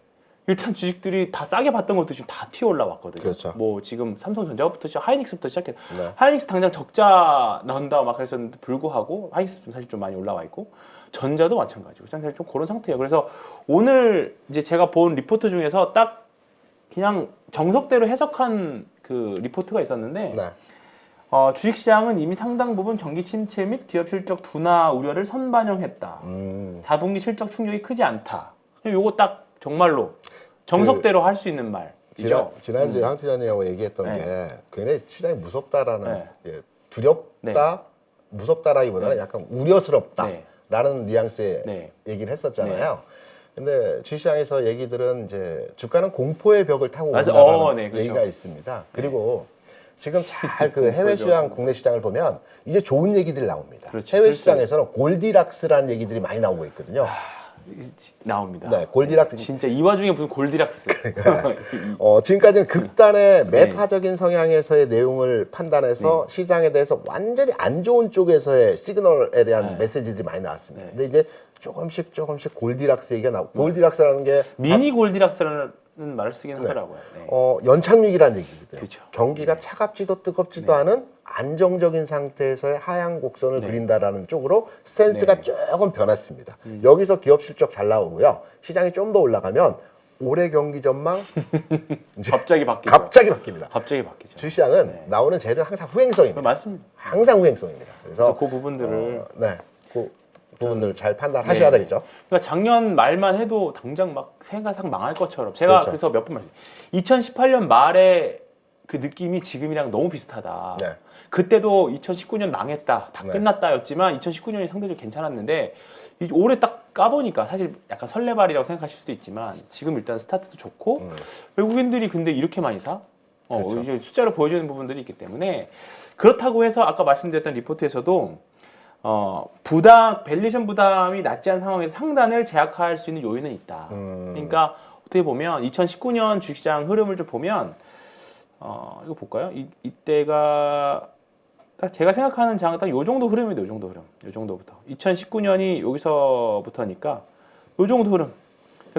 일단 주식들이 다 싸게 봤던 것도 지금 다 튀어 올라왔거든요. 그렇죠. 뭐 지금 삼성전자부터 시작, 하이닉스부터 시작해. 네. 하이닉스 당장 적자 나온다 막 그랬었는데 불구하고 하이닉스 사실 좀 많이 올라와 있고 전자도 마찬가지고 사실 좀 그런 상태예요. 그래서 오늘 이제 제가 본 리포트 중에서 딱 그냥 정석대로 해석한 그 리포트가 있었는데 네. 주식시장은 이미 상당 부분 경기 침체 및 기업 실적 둔화 우려를 선반영했다. 4분기 실적 충격이 크지 않다. 요거 딱 정말로 정석대로 할 수 있는 말이죠. 지난주에 황 팀장님하고 얘기했던 네. 게 굉장히 시장이 무섭다라는 네. 예, 두렵다, 무섭다라기보다는 네. 약간 우려스럽다라는 네. 뉘앙스의 네. 얘기를 했었잖아요. 근데 주시장에서 얘기들은 이제 주가는 공포의 벽을 타고 온다라는 네, 그렇죠. 얘기가 있습니다. 그리고 지금 잘 그 해외 시장, 국내 시장을 보면 이제 좋은 얘기들이 나옵니다. 그렇죠. 해외 실제. 시장에서는 골디락스라는 얘기들이 많이 나오고 있거든요. 나옵니다. 네, 골디락스. 진짜 이 와중에 무슨 골디락스. 지금까지는 극단의 네. 매파적인 성향에서의 내용을 판단해서 시장에 대해서 완전히 안 좋은 쪽에서의 시그널에 대한 네. 메시지들이 많이 나왔습니다. 네. 근데 이제 조금씩 골디락스 얘기가 나오고 골디락스라는 게 미니 골디락스라는 말을 쓰긴 하더라고요. 네. 연착륙이라는 얘기거든요. 그렇죠. 경기가 네. 차갑지도 뜨겁지도 않은 안정적인 상태에서의 하향 곡선을 네. 그린다라는 쪽으로 스탠스가 네. 조금 변했습니다. 여기서 기업 실적 잘 나오고요. 시장이 좀 더 올라가면 올해 경기 전망 이제 갑자기 바뀌죠. 갑자기 바뀝니다. 갑자기 바뀌죠. 주시장은 네. 나오는 재료는 항상 후행성입니다. 맞습니다. 항상 후행성입니다. 그래서 그래서 그 부분들을 그 부분들 잘 판단하셔야 네. 되겠죠. 그러니까 작년 말만 해도 당장 막 세가상 망할 것처럼 제가 그렇죠. 그래서 몇 번 말했어요. 2018년 말에 그 느낌이 지금이랑 너무 비슷하다. 네. 그때도 2019년 망했다, 다 네. 끝났다였지만 2019년이 상대적으로 괜찮았는데 올해 딱 까보니까 사실 약간 설레발이라고 생각하실 수도 있지만 지금 일단 스타트도 좋고 외국인들이 근데 이렇게 많이 사? 그렇죠. 이제 숫자로 보여주는 부분들이 있기 때문에 그렇다고 해서 아까 말씀드렸던 리포트에서도 밸류에이션 부담이 낮지 않은 상황에서 상단을 제약할 수 있는 요인은 있다. 그러니까 어떻게 보면 2019년 주식시장 흐름을 좀 보면 이거 볼까요? 이때가 딱 제가 생각하는 장은 딱 요 정도 흐름입니다. 요 정도 흐름. 요 정도부터. 2019년이 여기서부터니까 요 정도 흐름.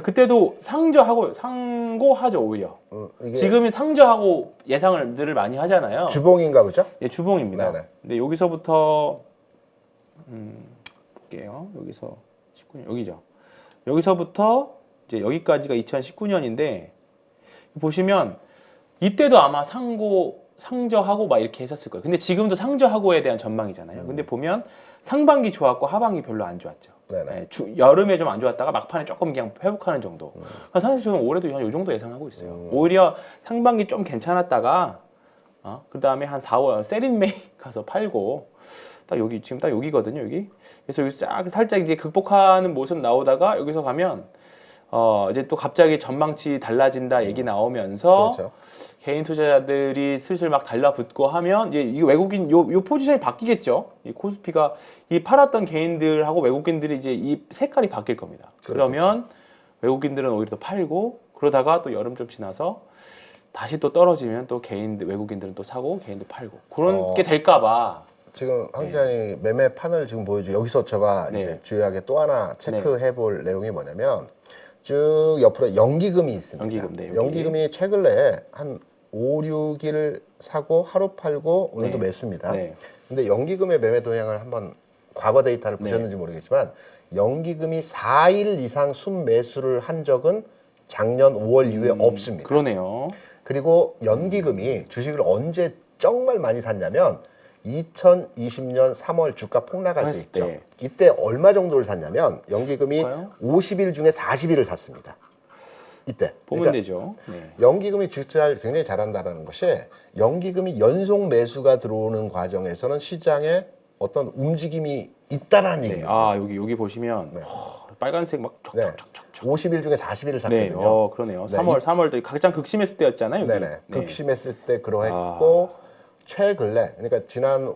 그때도 상고하죠 오히려. 이게 지금이 상저하고 예상을 늘 많이 하잖아요. 주봉인가 보죠? 예, 주봉입니다. 네네. 근데 여기서부터 볼게요. 여기서 19년 여기죠. 여기서부터 이제 여기까지가 2019년인데 보시면 이때도 아마 상저하고 막 이렇게 했었을 거예요. 근데 지금도 상저하고에 대한 전망이잖아요. 근데 보면 상반기 좋았고 하반기 별로 안 좋았죠. 네네. 여름에 좀 안 좋았다가 막판에 조금 그냥 회복하는 정도. 사실 저는 올해도 한 이 정도 예상하고 있어요. 오히려 상반기 좀 괜찮았다가 그 다음에 한 4월 세린메이 가서 팔고 딱 여기 지금 딱 여기거든요. 여기. 그래서 여기 쫙 살짝 이제 극복하는 모습 나오다가 여기서 가면 이제 또 갑자기 전망치 달라진다 얘기 나오면서 그렇죠. 개인 투자자들이 슬슬 막 달라붙고 하면 이제 이 외국인 요 포지션이 바뀌겠죠. 이 코스피가 이 팔았던 개인들하고 외국인들이 이제 이 색깔이 바뀔 겁니다. 그러면 외국인들은 오히려 더 팔고 그러다가 또 여름 좀 지나서 다시 또 떨어지면 또 외국인들은 또 사고 개인들 팔고 그런 게 될까봐. 지금 황 기자님이 매매 판을 지금 보여주고 여기서 제가 네. 이제 주요하게 또 하나 체크해 볼 내용이 뭐냐면 쭉 옆으로 연기금이 있습니다. 연기금, 네, 여기. 연기금이 최근 내에 한 5, 6일 사고 하루 팔고 오늘도 네. 매수입니다. 네. 근데 연기금의 매매 동향을 한번 과거 데이터를 네. 보셨는지 모르겠지만 연기금이 4일 이상 순매수를 한 적은 작년 5월 이후에 없습니다. 그러네요. 그리고 연기금이 주식을 언제 정말 많이 샀냐면 2020년 3월 주가 폭락할 때 그랬을 있죠. 때. 이때 얼마 정도를 샀냐면 연기금이 볼까요? 50일 중에 40일을 샀습니다. 이때. 보면 그러니까 되죠. 네. 연기금이 주식 투자를 굉장히 잘한다는 것이 연기금이 연속 매수가 들어오는 과정에서는 시장에 어떤 움직임이 있다라는 네. 얘기예요. 아 여기 보시면 네. 빨간색 막 네. 촉촉촉촉. 50일 중에 40일을 샀거든요. 네. 그러네요. 네, 3월 가장 극심했을 때였잖아요. 여기. 네네. 네. 극심했을 때 그러했고 최근래 그러니까 지난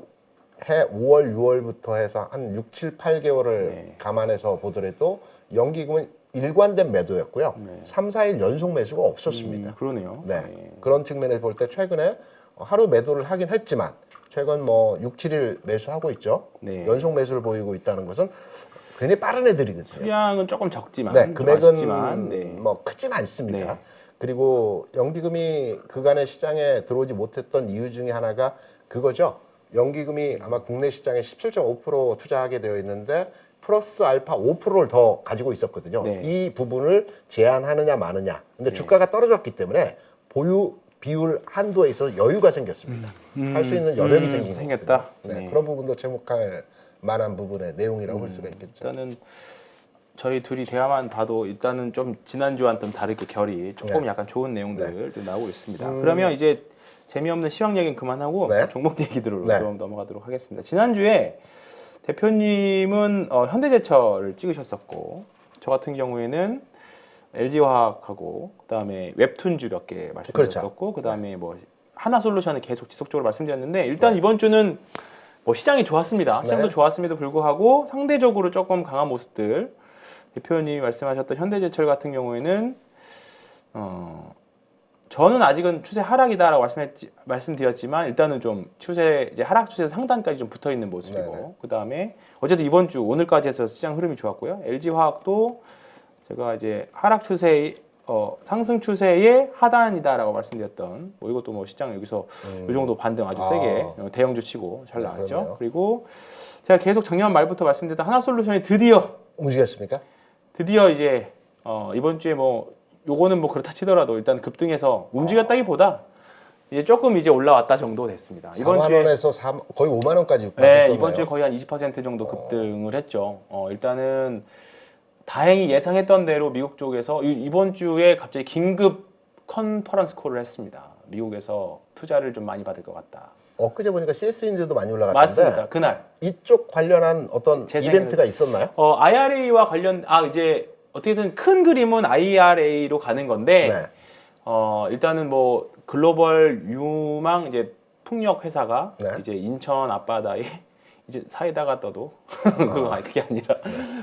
해 5월, 6월부터 해서 한 6, 7, 8개월을 네. 감안해서 보더라도 연기금은 일관된 매도였고요. 네. 3, 4일 연속 매수가 없었습니다. 그러네요. 네. 네. 그런 측면에서 볼 때 최근에 하루 매도를 하긴 했지만 최근 뭐 6, 7일 매수하고 있죠. 네. 연속 매수를 보이고 있다는 것은 굉장히 빠른 애들이거든요. 수량은 조금 적지만, 네, 좀 금액은 아쉽지만, 네. 뭐 크진 않습니다. 네. 그리고 연기금이 그간의 시장에 들어오지 못했던 이유 중에 하나가 그거죠. 연기금이 아마 국내 시장에 17.5% 투자하게 되어 있는데 플러스 알파 5%를 더 가지고 있었거든요. 네. 이 부분을 제한하느냐 마느냐. 근데 네. 주가가 떨어졌기 때문에 보유 비율 한도에 있어서 여유가 생겼습니다. 할 수 있는 여력이 생긴 생겼다. 거거든요. 네, 네. 그런 부분도 제목할 만한 부분의 내용이라고 볼 수가 있겠죠. 일단은 저희 둘이 대화만 봐도 일단은 좀 지난주와는 좀 다르게 결이 조금 네. 약간 좋은 내용들 좀 나오고 있습니다. 그러면 이제 재미없는 시황 얘기는 그만하고 네. 종목 얘기들로 네. 좀 넘어가도록 하겠습니다. 지난주에 대표님은 현대제철을 찍으셨었고 저 같은 경우에는 LG화학하고 그다음에 웹툰주 몇 개 말씀드렸었고 그다음에 뭐 하나솔루션을 계속 지속적으로 말씀드렸는데 일단 이번 주는 뭐 시장이 좋았습니다. 시장도 네. 좋았음에도 불구하고 상대적으로 조금 강한 모습들 대표님이 말씀하셨던 현대제철 같은 경우에는 저는 아직은 추세 하락이다라고 말씀드렸지만 일단은 좀 추세 이제 하락 추세 상단까지 좀 붙어 있는 모습이고 네네. 그다음에 어쨌든 이번 주 오늘까지 해서 시장 흐름이 좋았고요. LG화학도 제가 이제 하락 추세 상승 추세의 하단이다라고 말씀드렸던 뭐 이것도 뭐 시장 여기서 이 정도 반등 아주 세게 대형주 치고 잘 네, 나왔죠. 그러네요. 그리고 제가 계속 작년 말부터 말씀드렸던 하나솔루션이 움직였습니까? 드디어 이제 이번 주에 뭐 요거는 뭐 그렇다 치더라도 일단 급등해서 움직였다기보다 이제 조금 이제 올라왔다 정도 됐습니다. 4만 원에서 거의 5만 원까지 네, 육박했었네요. 이번 주에 거의 한 20% 정도 급등을 했죠. 일단은 다행히 예상했던 대로 미국 쪽에서 이번 주에 갑자기 긴급 컨퍼런스 콜을 했습니다. 미국에서 투자를 좀 많이 받을 것 같다. 엊그제 보니까 CS인들도 많이 올라갔던데 맞습니다. 그날 이쪽 관련한 어떤 제 이벤트가 있었나요? IRA와 관련 이제 어떻게든 큰 그림은 IRA로 가는 건데 네. 일단은 뭐 글로벌 유망 이제 풍력 회사가 네. 이제 인천 앞바다에 이제 사이다가 떠도 그게 아니라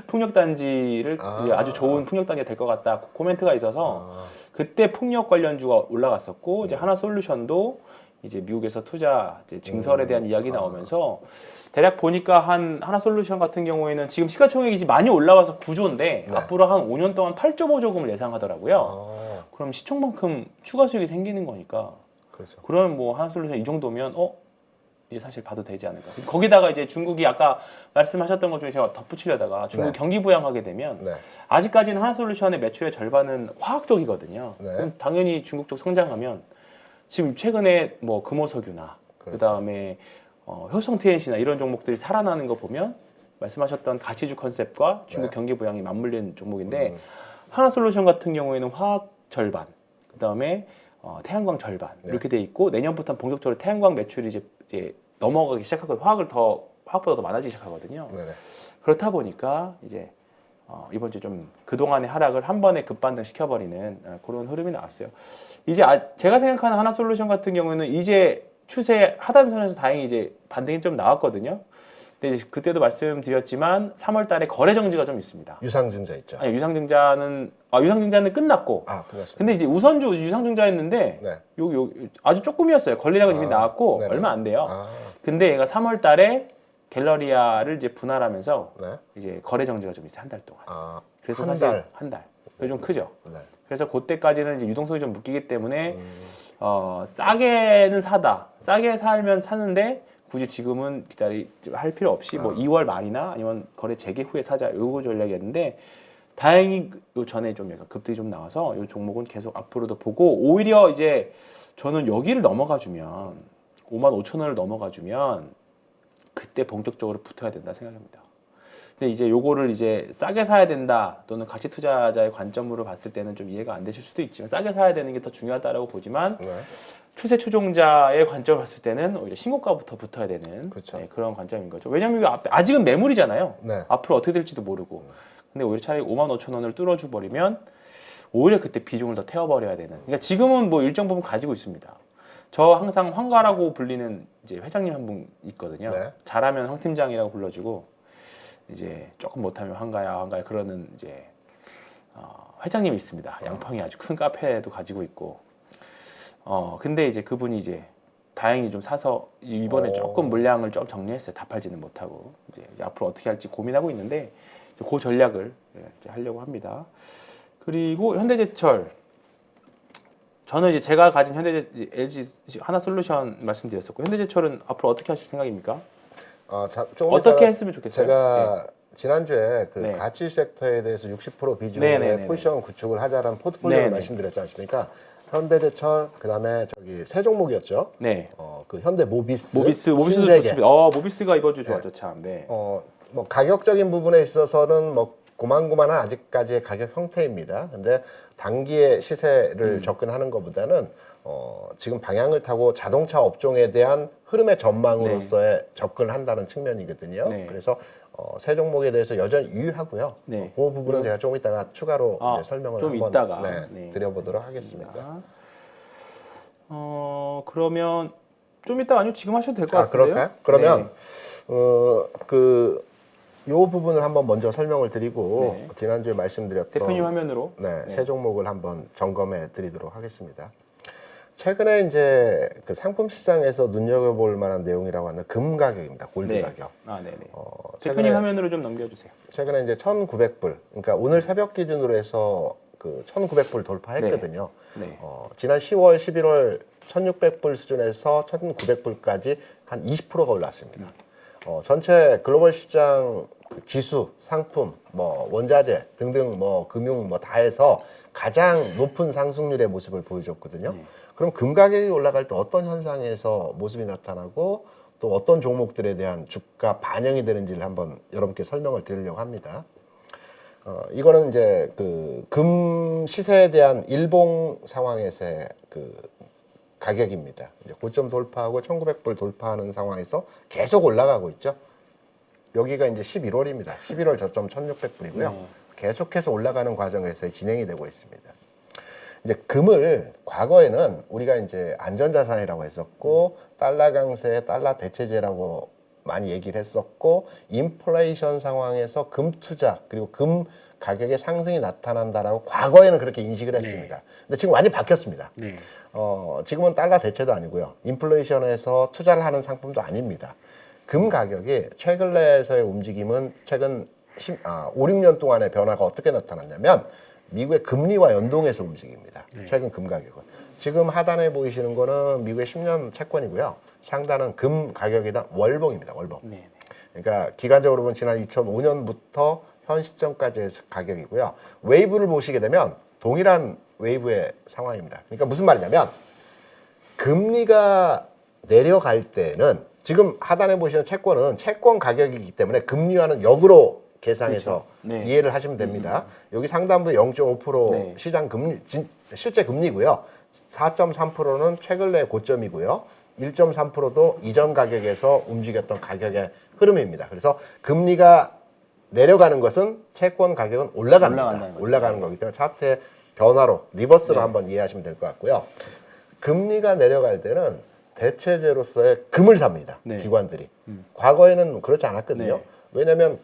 풍력 단지를 이제 아주 좋은 풍력 단지가 될 것 같다 코멘트가 있어서 그때 풍력 관련주가 올라갔었고 이제 하나솔루션도 이제 미국에서 투자 이제 증설에 대한 이야기 나오면서 대략 보니까 하나솔루션 같은 경우에는 지금 시가총액이 이제 많이 올라와서 9조인데 네. 앞으로 한 5년 동안 8조 보조금을 예상하더라고요. 그럼 시총만큼 추가 수익이 생기는 거니까 그렇죠. 그러면 뭐 하나솔루션 이 정도면 이제 사실 봐도 되지 않을까. 거기다가 이제 중국이 아까 말씀하셨던 것 중에 제가 덧붙이려다가 중국 네. 경기 부양하게 되면 네. 아직까지는 하나솔루션의 매출의 절반은 화학 쪽이거든요. 네. 그럼 당연히 중국 쪽 성장하면 지금 최근에 뭐 금호석유나 그렇죠. 그다음에 효성 TNC나 이런 종목들이 살아나는 거 보면 말씀하셨던 가치주 컨셉과 중국 네. 경기 부양이 맞물리는 종목인데 하나솔루션 같은 경우에는 화학 절반, 그다음에 태양광 절반 네. 이렇게 돼 있고 내년부터 본격적으로 태양광 매출이 이제 넘어가기 시작하고 화학보다 더 많아지기 시작하거든요. 네네. 그렇다 보니까 이제 이번 주 좀 그동안의 하락을 한 번에 급반등 시켜버리는 그런 흐름이 나왔어요. 이제 제가 생각하는 하나솔루션 같은 경우는 이제 추세 하단선에서 다행히 이제 반등이 좀 나왔거든요. 근데 이제 그때도 말씀드렸지만 3월 달에 거래 정지가 좀 있습니다. 유상증자 있죠. 아니, 유상증자는 끝났고 그렇습니다. 근데 이제 우선주 유상증자였는데 네. 요 아주 조금이었어요. 권리락은 이미 나왔고 네네. 얼마 안 돼요. 아, 근데 얘가 3월 달에 갤러리아를 이제 분할하면서 네. 이제 거래 정지가 좀 있어요. 한 달 동안. 아, 그래서 한 사실 달. 한 달. 그게 좀 크죠. 네. 그래서 그때까지는 이제 유동성이 좀 묶이기 때문에 싸게는 싸게 살면 사는데 굳이 지금은 할 필요 없이 뭐 2월 말이나 아니면 거래 재개 후에 사자 요거 전략이었는데 다행히 요 전에 좀 약간 급등이 좀 나와서 요 종목은 계속 앞으로도 보고 오히려 이제 저는 여기를 넘어가 주면 55,000원을 넘어가 주면 그때 본격적으로 붙어야 된다 생각합니다. 근데 이제 요거를 이제 싸게 사야 된다 또는 가치 투자자의 관점으로 봤을 때는 좀 이해가 안 되실 수도 있지만 싸게 사야 되는 게 더 중요하다라고 보지만 네. 추세 추종자의 관점을 봤을 때는 오히려 신고가부터 붙어야 되는 그렇죠. 네, 그런 관점인 거죠. 왜냐하면 이거 아직은 매물이잖아요. 네. 앞으로 어떻게 될지도 모르고. 근데 오히려 차라리 55,000원을 뚫어줘 버리면 오히려 그때 비중을 더 태워버려야 되는. 그러니까 지금은 뭐 일정 부분 가지고 있습니다. 저 항상 황가라고 불리는 이제 회장님 한 분 있거든요. 네. 잘하면 황 팀장이라고 불러주고 이제 조금 못하면 황가야 그러는 이제 회장님이 있습니다. 양평이 아주 큰 카페도 가지고 있고. 근데 이제 그분이 이제 다행히 좀 사서 이번에 조금 물량을 좀 정리했어요. 다 팔지는 못하고 이제 앞으로 어떻게 할지 고민하고 있는데 이제 그 전략을 이제 하려고 합니다. 그리고 현대제철 저는 이제 제가 가진 LG 하나솔루션 말씀드렸었고 현대제철은 앞으로 어떻게 하실 생각입니까? 조금 어떻게 이따가 했으면 좋겠어요? 제가 지난주에 그 네. 가치 섹터에 대해서 60% 비중의 네네네네. 포지션 구축을 하자라는 포트폴리오를 네네. 말씀드렸지 않습니까? 현대제철 그다음에 저기 세 종목이었죠. 네. 그 현대모비스, 모비스도 신세계. 좋습니다. 모비스가 이번 주 좋았죠, 참. 네. 뭐 가격적인 부분에 있어서는 뭐 고만고만한 아직까지의 가격 형태입니다. 근데 단기의 시세를 접근하는 것보다는 지금 방향을 타고 자동차 업종에 대한 흐름의 전망으로서의 접근을 한다는 측면이거든요. 네. 그래서 세 종목에 대해서 여전히 유효하고요. 네. 그 부분은 제가 조금 이따가 추가로 이제 설명을 좀 한번 이따가 드려보도록 알겠습니다. 하겠습니다. 그러면 좀 이따 아니면 지금 하셔도 될 것 같은데요? 그럴까요? 그러면 네. 요 부분을 한번 먼저 설명을 드리고 네. 지난주에 말씀드렸던 대표님 화면으로 세 종목을 한번 점검해 드리도록 하겠습니다. 최근에 이제 그 상품 시장에서 눈여겨볼 만한 내용이라고 하는 금 가격입니다. 골드 네. 가격. 네네. 최근에, 대표님 화면으로 좀 넘겨주세요. 최근에 이제 1,900불. 그러니까 오늘 새벽 기준으로 해서 그 1,900불 돌파했거든요. 네. 지난 10월, 11월 1,600불 수준에서 1,900불까지 한 20%가 올랐습니다. 전체 글로벌 시장 지수, 상품, 뭐 원자재 등등 뭐 금융 뭐 다 해서 가장 높은 상승률의 모습을 보여줬거든요. 그럼 금 가격이 올라갈 때 어떤 현상에서 모습이 나타나고 또 어떤 종목들에 대한 주가 반영이 되는지를 한번 여러분께 설명을 드리려고 합니다. 이거는 이제 그 금 시세에 대한 일봉 상황에서의 그 가격입니다. 이제 고점 돌파하고 1,900불 돌파하는 상황에서 계속 올라가고 있죠. 여기가 이제 11월입니다. 11월 저점 1,600불이고요. 계속해서 올라가는 과정에서 진행이 되고 있습니다. 이제 금을 과거에는 우리가 이제 안전자산이라고 했었고 달러 강세, 달러 대체제라고 많이 얘기를 했었고 인플레이션 상황에서 금 투자 그리고 금 가격의 상승이 나타난다라고 과거에는 그렇게 인식을 했습니다. 근데 지금 완전히 바뀌었습니다. 네. 지금은 달러 대체도 아니고요. 인플레이션에서 투자를 하는 상품도 아닙니다. 금 가격이 최근에서의 움직임은 최근 5, 6년 동안의 변화가 어떻게 나타났냐면 미국의 금리와 연동해서 움직입니다. 최근 금 가격은. 지금 하단에 보이시는 거는 미국의 10년 채권이고요. 상단은 금 가격이다 월봉입니다. 월봉. 네. 그러니까 기간적으로 보면 지난 2005년부터 현 시점까지의 가격이고요. 웨이브를 보시게 되면 동일한 웨이브의 상황입니다. 그러니까 무슨 말이냐면 금리가 내려갈 때는 지금 하단에 보시는 채권은 채권 가격이기 때문에 금리와는 역으로 계산해서 그렇죠. 네. 이해를 하시면 됩니다. 여기 상단부 0.5% 네. 시장 금리 실제 금리고요. 4.3%는 최근 내 고점이고요. 1.3%도 이전 가격에서 움직였던 가격의 흐름입니다. 그래서 금리가 내려가는 것은 채권 가격은 올라갑니다. 올라가는 거기 때문에 차트의 변화로 리버스로 한번 이해하시면 될 것 같고요. 금리가 내려갈 때는 대체제로서의 금을 삽니다. 기관들이. 과거에는 그렇지 않았거든요. 왜냐하면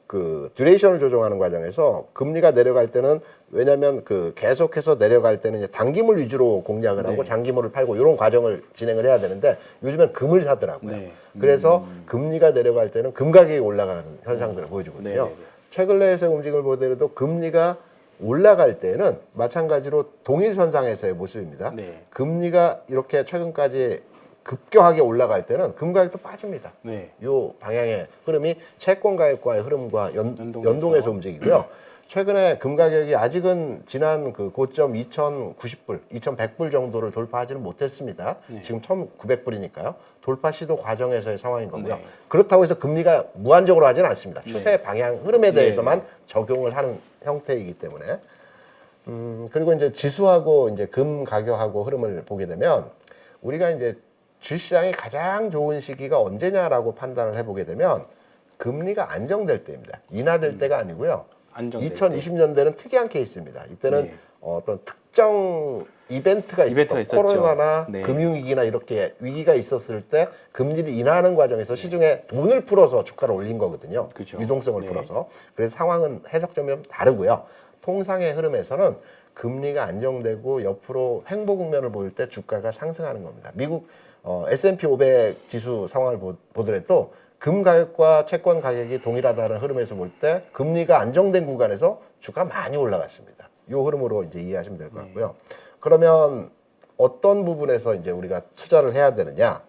그 듀레이션을 조정하는 과정에서 금리가 내려갈 때는 왜냐하면 그 계속해서 내려갈 때는 이제 단기물 위주로 공략을 하고 장기물을 팔고 이런 과정을 진행을 해야 되는데 요즘엔 금을 사더라고요. 그래서 금리가 내려갈 때는 금 가격이 올라가는 현상들을 보여주거든요. 최근 내에서의 움직임을 보더라도 금리가 올라갈 때는 마찬가지로 동일선상에서의 모습입니다. 네. 금리가 이렇게 최근까지 급격하게 올라갈 때는 금 가격도 빠집니다. 네. 요 방향의 흐름이 채권 가격과의 흐름과 연동해서. 연동해서 움직이고요. 최근에 금 가격이 아직은 지난 그 고점 2,090불, 2,100불 정도를 돌파하지는 못했습니다. 네. 지금 1,900불이니까요. 돌파 시도 과정에서의 상황인 거고요. 네. 그렇다고 해서 금리가 무한적으로 하지는 않습니다. 추세 네. 방향 흐름에 대해서만 네. 적용을 하는 형태이기 때문에 그리고 이제 지수하고 이제 금 가격하고 흐름을 보게 되면 우리가 이제 주시장이 가장 좋은 시기가 언제냐라고 판단을 해보게 되면 금리가 안정될 때입니다. 인하될 때가 아니고요. 안정될 2020년대는 특이한 케이스입니다. 이때는 네. 어떤 특정 이벤트가 이벤트가 있었죠. 있었죠. 코로나나 네. 금융위기나 이렇게 위기가 있었을 때 금리를 인하하는 과정에서 시중에 돈을 풀어서 주가를 올린 거거든요. 그죠. 유동성을 네. 풀어서. 그래서 상황은 해석점이 좀 다르고요. 통상의 흐름에서는 금리가 안정되고 옆으로 횡보 국면을 보일 때 주가가 상승하는 겁니다. 미국 S&P 500 지수 상황을 보더라도 금 가격과 채권 가격이 동일하다는 흐름에서 볼 때 금리가 안정된 구간에서 주가 많이 올라갔습니다. 이 흐름으로 이제 이해하시면 될 것 같고요. 그러면 어떤 부분에서 이제 우리가 투자를 해야 되느냐?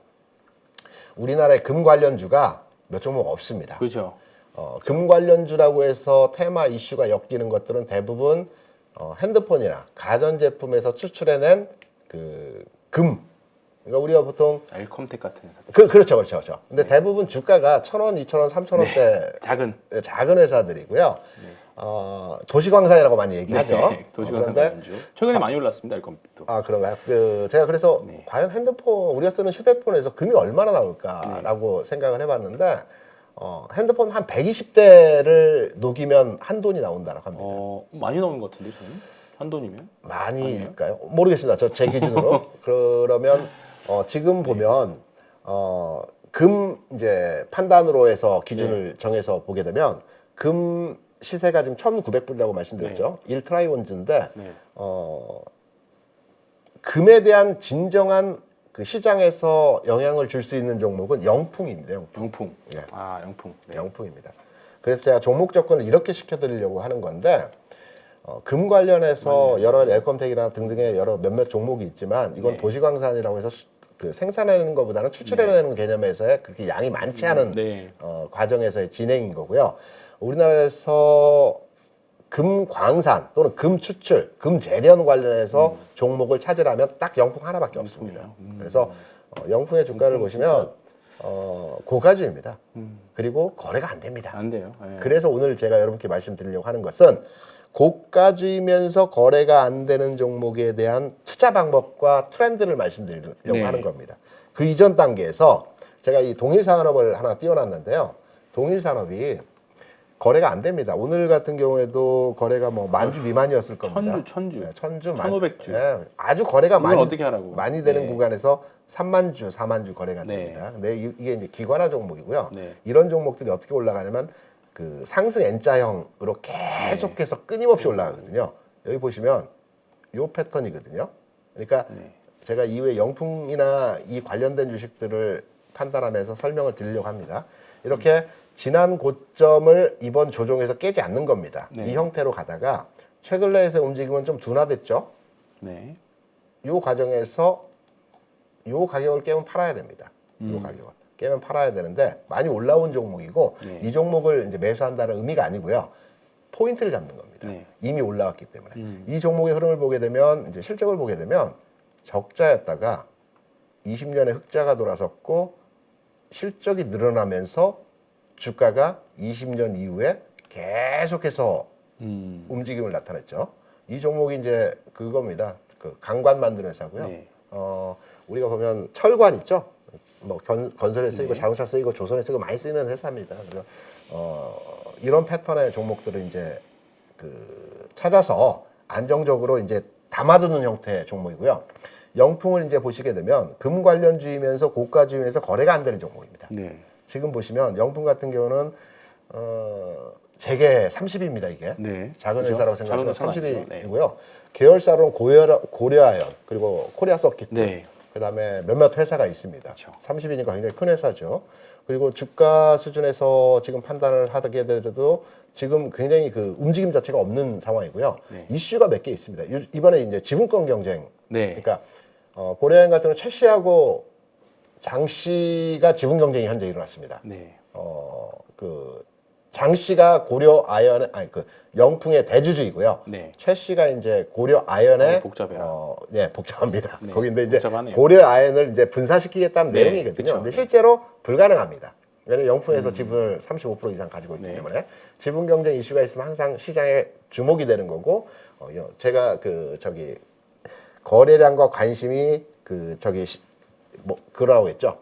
우리나라의 금 관련주가 몇 종목 없습니다. 그렇죠. 금 관련주라고 해서 테마 이슈가 엮이는 것들은 대부분 핸드폰이나 가전제품에서 추출해낸 그 금. 그러니까 우리가 보통 알컴텍 같은 회사. 그렇죠. 근데 네. 대부분 주가가 1,000원, 2,000원, 3,000원대 작은 회사들이고요. 도시광산이라고 많이 얘기하죠. 네. 도시광산 그런데 관련주. 최근에 많이 올랐습니다. 알컴텍도. 그런가요? 제가 그래서 네. 과연 핸드폰 우리가 쓰는 휴대폰에서 금이 얼마나 나올까라고 생각을 해봤는데 핸드폰 한 120대를 녹이면 한 돈이 나온다고 합니다. 많이 나오는 것 같은데 저는 한 돈이면. 많이일까요? 모르겠습니다. 저 제 기준으로. 그러면 지금 보면 금 이제 판단으로 해서 기준을 정해서 보게 되면 금 시세가 지금 1,900불이라고 말씀드렸죠. 1트라이온즈인데 네. 금에 대한 진정한 그 시장에서 영향을 줄 수 있는 종목은 영풍입니다. 영풍. 네. 영풍. 네. 영풍입니다. 그래서 제가 종목 접근을 이렇게 시켜드리려고 하는 건데 금 관련해서 여러 엘컴텍이나 등등의 여러 몇몇 종목이 있지만 이건 네. 도시광산이라고 해서 그 생산하는 것보다는 추출해내는 개념에서의 그렇게 양이 많지 않은 네. 과정에서의 진행인 거고요. 우리나라에서 금 광산 또는 금 추출, 금 재련 관련해서 종목을 찾으라면 딱 영풍 하나밖에 없습니다. 그래서 영풍의 주가를 보시면 고가주입니다. 그리고 거래가 안 됩니다. 안 돼요. 네. 그래서 오늘 제가 여러분께 말씀드리려고 하는 것은 고가주이면서 거래가 안 되는 종목에 대한 투자 방법과 트렌드를 말씀드리려고 네. 하는 겁니다. 그 이전 단계에서 제가 이 동일산업을 하나 띄워놨는데요. 동일산업이 거래가 안 됩니다. 오늘 같은 경우에도 거래가 뭐 10,000주 미만이었을 겁니다. 천주. 네, 1,000주, 1,500주. 네, 아주 거래가 이걸 어떻게 하라고? 많이 되는 네. 구간에서 30,000주, 40,000주 거래가 네. 됩니다. 근데 이게 이제 기관화 종목이고요. 네. 이런 종목들이 어떻게 올라가냐면 그 상승 N자형으로 계속해서 끊임없이 올라가거든요. 여기 보시면 요 패턴이거든요. 그러니까 네. 제가 이후에 영풍이나 이 관련된 주식들을 판단하면서 설명을 드리려고 합니다. 이렇게 지난 고점을 이번 조정에서 깨지 않는 겁니다. 네. 이 형태로 가다가 최근 내에서 움직임은 좀 둔화됐죠. 네. 요 과정에서 요 가격을 깨면 팔아야 됩니다. 요 가격을 깨면 팔아야 되는데 많이 올라온 종목이고 네. 이 종목을 이제 매수한다는 의미가 아니고요. 포인트를 잡는 겁니다. 네. 이미 올라왔기 때문에 이 종목의 흐름을 보게 되면 이제 실적을 보게 되면 적자였다가 20년에 흑자가 돌아섰고 실적이 늘어나면서 주가가 20년 이후에 계속해서 움직임을 나타냈죠. 이 종목이 이제 그겁니다. 그 강관 만드는 회사고요. 네. 우리가 보면 철관 있죠. 뭐 건설에 쓰이고 네. 자동차 쓰이고 조선에 쓰이고 많이 쓰이는 회사입니다. 그래서 이런 패턴의 종목들을 이제 그 찾아서 안정적으로 이제 담아두는 형태의 종목이고요. 영풍을 이제 보시게 되면 금 관련주이면서 고가주이면서 거래가 안 되는 종목입니다. 네. 지금 보시면 영풍 같은 경우는 재계 30입니다 이게. 네. 작은 그죠? 회사라고 생각하시면 작은 회사는 아니죠. 30이고요. 계열사로는 고려아연 그리고 코리아 서킷 네. 그다음에 몇몇 회사가 있습니다. 그렇죠. 30인인가 굉장히 큰 회사죠. 그리고 주가 수준에서 지금 판단을 하게 되더라도 지금 굉장히 그 움직임 자체가 없는 상황이고요. 네. 이슈가 몇 개 있습니다. 이번에 이제 지분권 경쟁. 네. 그러니까 고려아연 같은 경우 최 씨하고 장 씨가 지분 경쟁이 현재 일어났습니다. 네. 그 장 씨가 고려아연 아니 그 영풍의 대주주이고요. 네. 최 씨가 이제 고려아연의 복잡해요. 네, 복잡합니다. 네, 거기인데 이제 복잡하네요. 고려아연을 이제 분사시키겠다는 네, 내용이거든요. 그쵸. 근데 실제로 불가능합니다. 왜냐면 영풍에서 지분을 35% 이상 가지고 있기 네. 때문에 지분 경쟁 이슈가 있으면 항상 시장에 주목이 되는 거고 제가 그 저기 거래량과 관심이 그 저기 뭐 그러라고 했죠.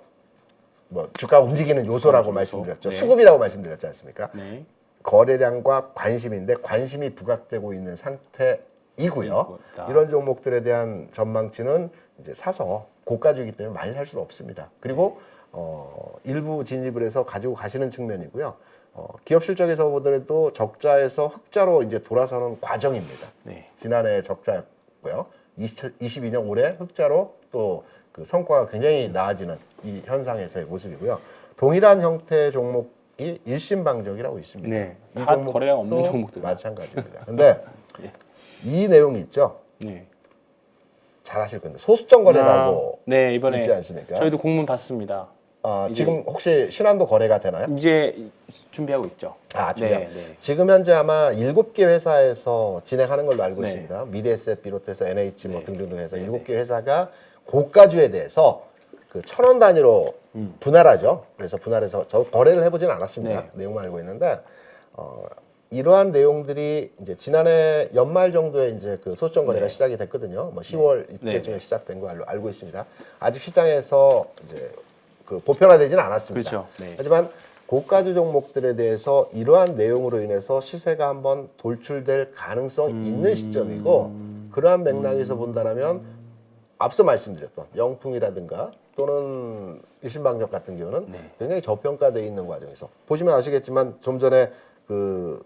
뭐 주가 움직이는 요소라고 요소. 말씀드렸죠. 네. 수급이라고 말씀드렸지 않습니까? 네. 거래량과 관심인데 관심이 부각되고 있는 상태이고요. 있다. 이런 종목들에 대한 전망치는 이제 사서 고가주이기 때문에 많이 살 수는 없습니다. 그리고 일부 진입을 해서 가지고 가시는 측면이고요. 기업 실적에서 보더라도 적자에서 흑자로 이제 돌아서는 과정입니다. 네. 지난해 적자였고요. 22년 올해 흑자로 또 그 성과가 굉장히 나아지는 이 현상에서의 모습이고요. 동일한 형태의 종목이 일신방적이라고 있습니다. 네. 이 다 종목도 거래량 없는 종목들. 마찬가지입니다. 근데 예. 이 내용이 있죠. 네. 잘 아실 건데 소수점 거래라고 네, 이번에 있지 않습니까? 저희도 공문 받습니다. 이제- 지금 혹시 신한도 거래가 되나요? 이제 준비하고 있죠. 준비요. 네, 네. 지금 현재 아마 7개 회사에서 진행하는 걸로 알고 네. 있습니다. 미래에셋 비롯해서 NH 뭐 네. 등등 해서 네, 7개 회사가 고가주에 대해서 그 1,000원 단위로 분할하죠. 그래서 분할해서 저 거래를 해보진 않았습니다. 네. 내용만 알고 있는데 이러한 내용들이 이제 지난해 연말 정도에 이제 그 소수점 거래가 네. 시작이 됐거든요. 뭐 10월 네. 이때쯤에 시작된 걸로 알고 있습니다. 아직 시장에서 이제 그 보편화되지는 않았습니다. 그렇죠. 네. 하지만 고가주 종목들에 대해서 이러한 내용으로 인해서 시세가 한번 돌출될 가능성 있는 시점이고 그러한 맥락에서 본다면 앞서 말씀드렸던 영풍이라든가 또는 일신방적 같은 경우는 네. 굉장히 저평가되어 있는 과정에서 보시면 아시겠지만 좀 전에 그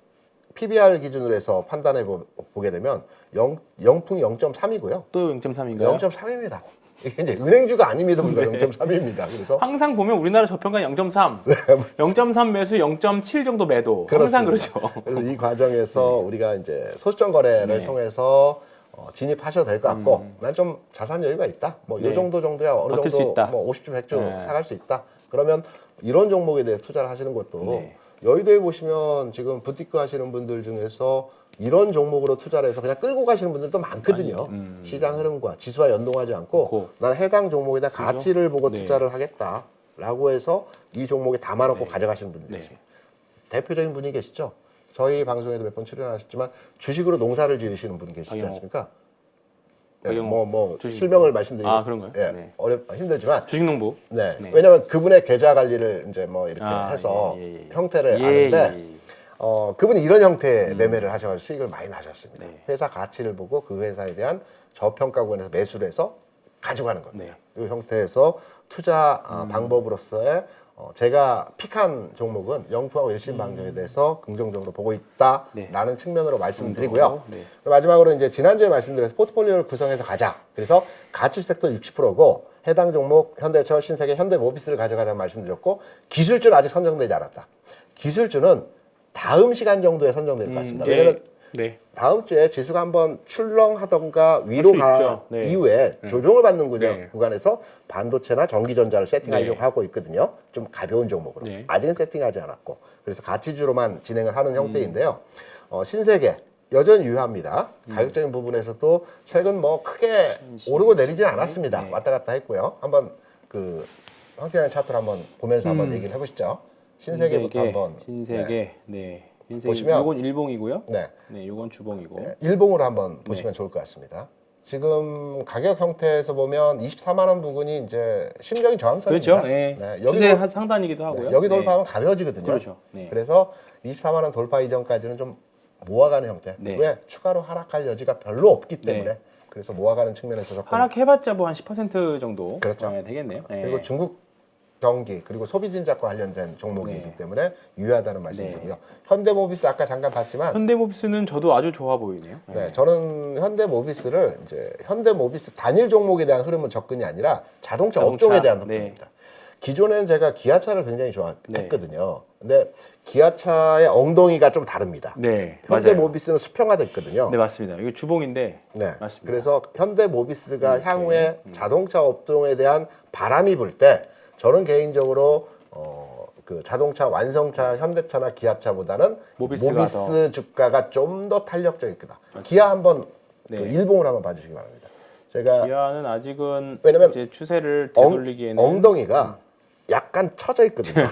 PBR 기준으로 해서 판단해 보게 되면 영풍이 0.3이고요. 또 0.3인가요? 0.3입니다. 이게 이제 은행주가 아님에도 불구하고 네. 0.3입니다. 그래서 항상 보면 우리나라 저평가 0.3, 0.3 매수, 0.7 정도 매도. 항상 그렇죠. 그래서 이 과정에서 우리가 이제 소수점 거래를 네. 통해서 진입하셔도 될 것 같고 난 좀 자산 여유가 있다. 뭐 이 네. 정도야 어느 버틸 수 정도 있다. 뭐 50주 100주 네. 사갈 수 있다. 그러면 이런 종목에 대해서 투자를 하시는 것도 네. 여의도에 보시면 지금 부티크 하시는 분들 중에서 이런 종목으로 투자를 해서 그냥 끌고 가시는 분들도 많거든요. 시장 흐름과 지수와 연동하지 않고 그렇고. 난 해당 종목에다 가치를 보고 네. 투자를 하겠다라고 해서 이 종목에 담아놓고 네. 가져가시는 가져가시는 분들이 네. 있습니다. 대표적인 분이 계시죠. 저희 방송에도 몇 번 출연하셨지만 주식으로 농사를 지으시는 분 계시지 박영호. 않습니까? 네, 박영호 뭐 주식. 실명을 말씀드리면 그런가요? 예, 네. 힘들지만 주식농부. 네. 네. 왜냐하면 그분의 계좌 관리를 이제 뭐 이렇게 해서 예. 형태를 예, 아는데 예. 그분이 이런 형태의 매매를 하셔서 수익을 많이 나셨습니다. 네. 회사 가치를 보고 그 회사에 대한 저평가권에서 매수를 해서 가져가는 겁니다. 네. 이 형태에서 투자 방법으로서의 제가 픽한 종목은 영풍하고 일신방정에 대해서 긍정적으로 보고 있다라는 네. 측면으로 말씀드리고요. 네. 마지막으로 이제 지난주에 말씀드려서 포트폴리오를 구성해서 가자. 그래서 가치 섹터 60%고 해당 종목 현대철, 신세계, 현대모비스를 가져가자는 말씀드렸고 기술주는 아직 선정되지 않았다. 기술주는 다음 시간 정도에 선정될 것 같습니다. 왜냐하면 네. 다음 주에 지수가 한번 출렁하던가 위로 수 가 있죠. 네. 이후에 조정을 받는 네. 구간에서 반도체나 전기전자를 세팅하려고 네. 하고 있거든요. 좀 가벼운 종목으로. 네. 아직은 세팅하지 않았고. 그래서 가치주로만 진행을 하는 형태인데요. 신세계 여전히 유효합니다. 가격적인 부분에서도 최근 뭐 크게 오르고 내리진 않았습니다. 네. 왔다 갔다 했고요. 한번 그 황태현 차트를 한번 보면서 한번 얘기를 해보시죠. 신세계부터 한번 신세계. 네. 신세계. 보시면- 요건 일봉이고요. 네. 네, 요건 주봉이고. 일봉으로 한번 보시면 좋을 것 같습니다. 지금 가격 형태에서 보면 24만 원 부근이 이제 심적인 저항선입니다. 그렇죠. 네. 여기 추세 돌- 상단이기도 하고요. 여기 네. 돌파하면 가벼워지거든요. 그렇죠. 네. 그래서 24만 원 돌파 이전까지는 좀 모아가는 형태. 네. 왜? 추가로 하락할 여지가 별로 없기 때문에 네. 그래서 모아가는 측면에서 조금 하락해봤자 뭐 한 10% 정도 그렇죠. 되겠네요. 네. 그리고 중국 경기 그리고 소비 진작과 관련된 종목이기 네. 때문에 유효하다는 말씀이고요. 현대모비스 아까 잠깐 봤지만 현대모비스는 저도 아주 좋아 보이네요. 네, 저는 현대모비스를 이제 현대모비스 단일 종목에 대한 흐름은 접근이 아니라 자동차 업종에 대한 접근입니다. 기존에는 제가 기아차를 굉장히 좋아했거든요. 근데 기아차의 엉덩이가 좀 다릅니다. 네, 현대모비스는 수평화됐거든요. 네, 맞습니다. 이게 주봉인데 네, 맞습니다. 그래서 현대모비스가 향후에 자동차 업종에 대한 바람이 불 때 저는 개인적으로 그 자동차 완성차 현대차나 기아차보다는 모비스가 모비스 주가가 좀 더 탄력적일 거다. 기아 한번 네. 그 일봉을 한번 봐주시기 바랍니다. 제가 기아는 아직은 왜냐면 이제 추세를 되돌리기에는 엉덩이가 약간 처져 있거든요.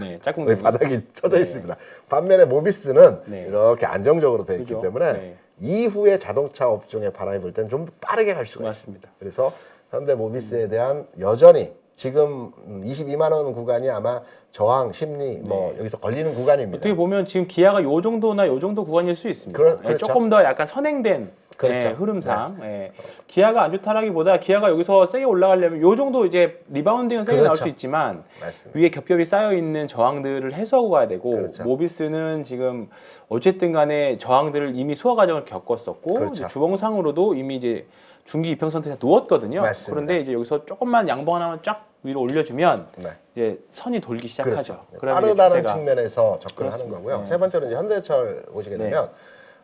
네, 짝꿍 거의 바닥이 처져 네. 있습니다. 반면에 모비스는 네. 이렇게 안정적으로 되어 있기 그죠? 때문에 네. 이후에 자동차 업종에 바람이 불 때는 좀 더 빠르게 갈 수가 맞습니다. 있습니다. 그래서 현대 모비스에 대한 여전히 지금 22만 원 구간이 아마 저항 심리 뭐 여기서 걸리는 구간입니다. 어떻게 보면 지금 기아가 요 정도나 요 정도 구간일 수 있습니다. 그렇죠. 예, 조금 더 약간 선행된 그렇죠. 예, 흐름상 예. 기아가 안 좋다라기보다 기아가 여기서 세게 올라가려면 요 정도 이제 리바운딩은 세게 나올 그렇죠. 수 있지만 맞습니다. 위에 겹겹이 쌓여 있는 저항들을 해소하고 가야 되고 그렇죠. 모비스는 지금 어쨌든 간에 저항들을 이미 소화 과정을 겪었었고 그렇죠. 이제 주봉상으로도 이미 이제 중기 이평선 상태에 누웠거든요. 맞습니다. 그런데 이제 여기서 조금만 양봉 하나만 쫙 위로 올려주면 네. 이제 선이 돌기 시작하죠. 그렇죠. 그러면 이제 빠르다는 추세가- 측면에서 접근하는 그렇습니다. 거고요. 네, 세 번째로 이제 현대철 보시게 네. 되면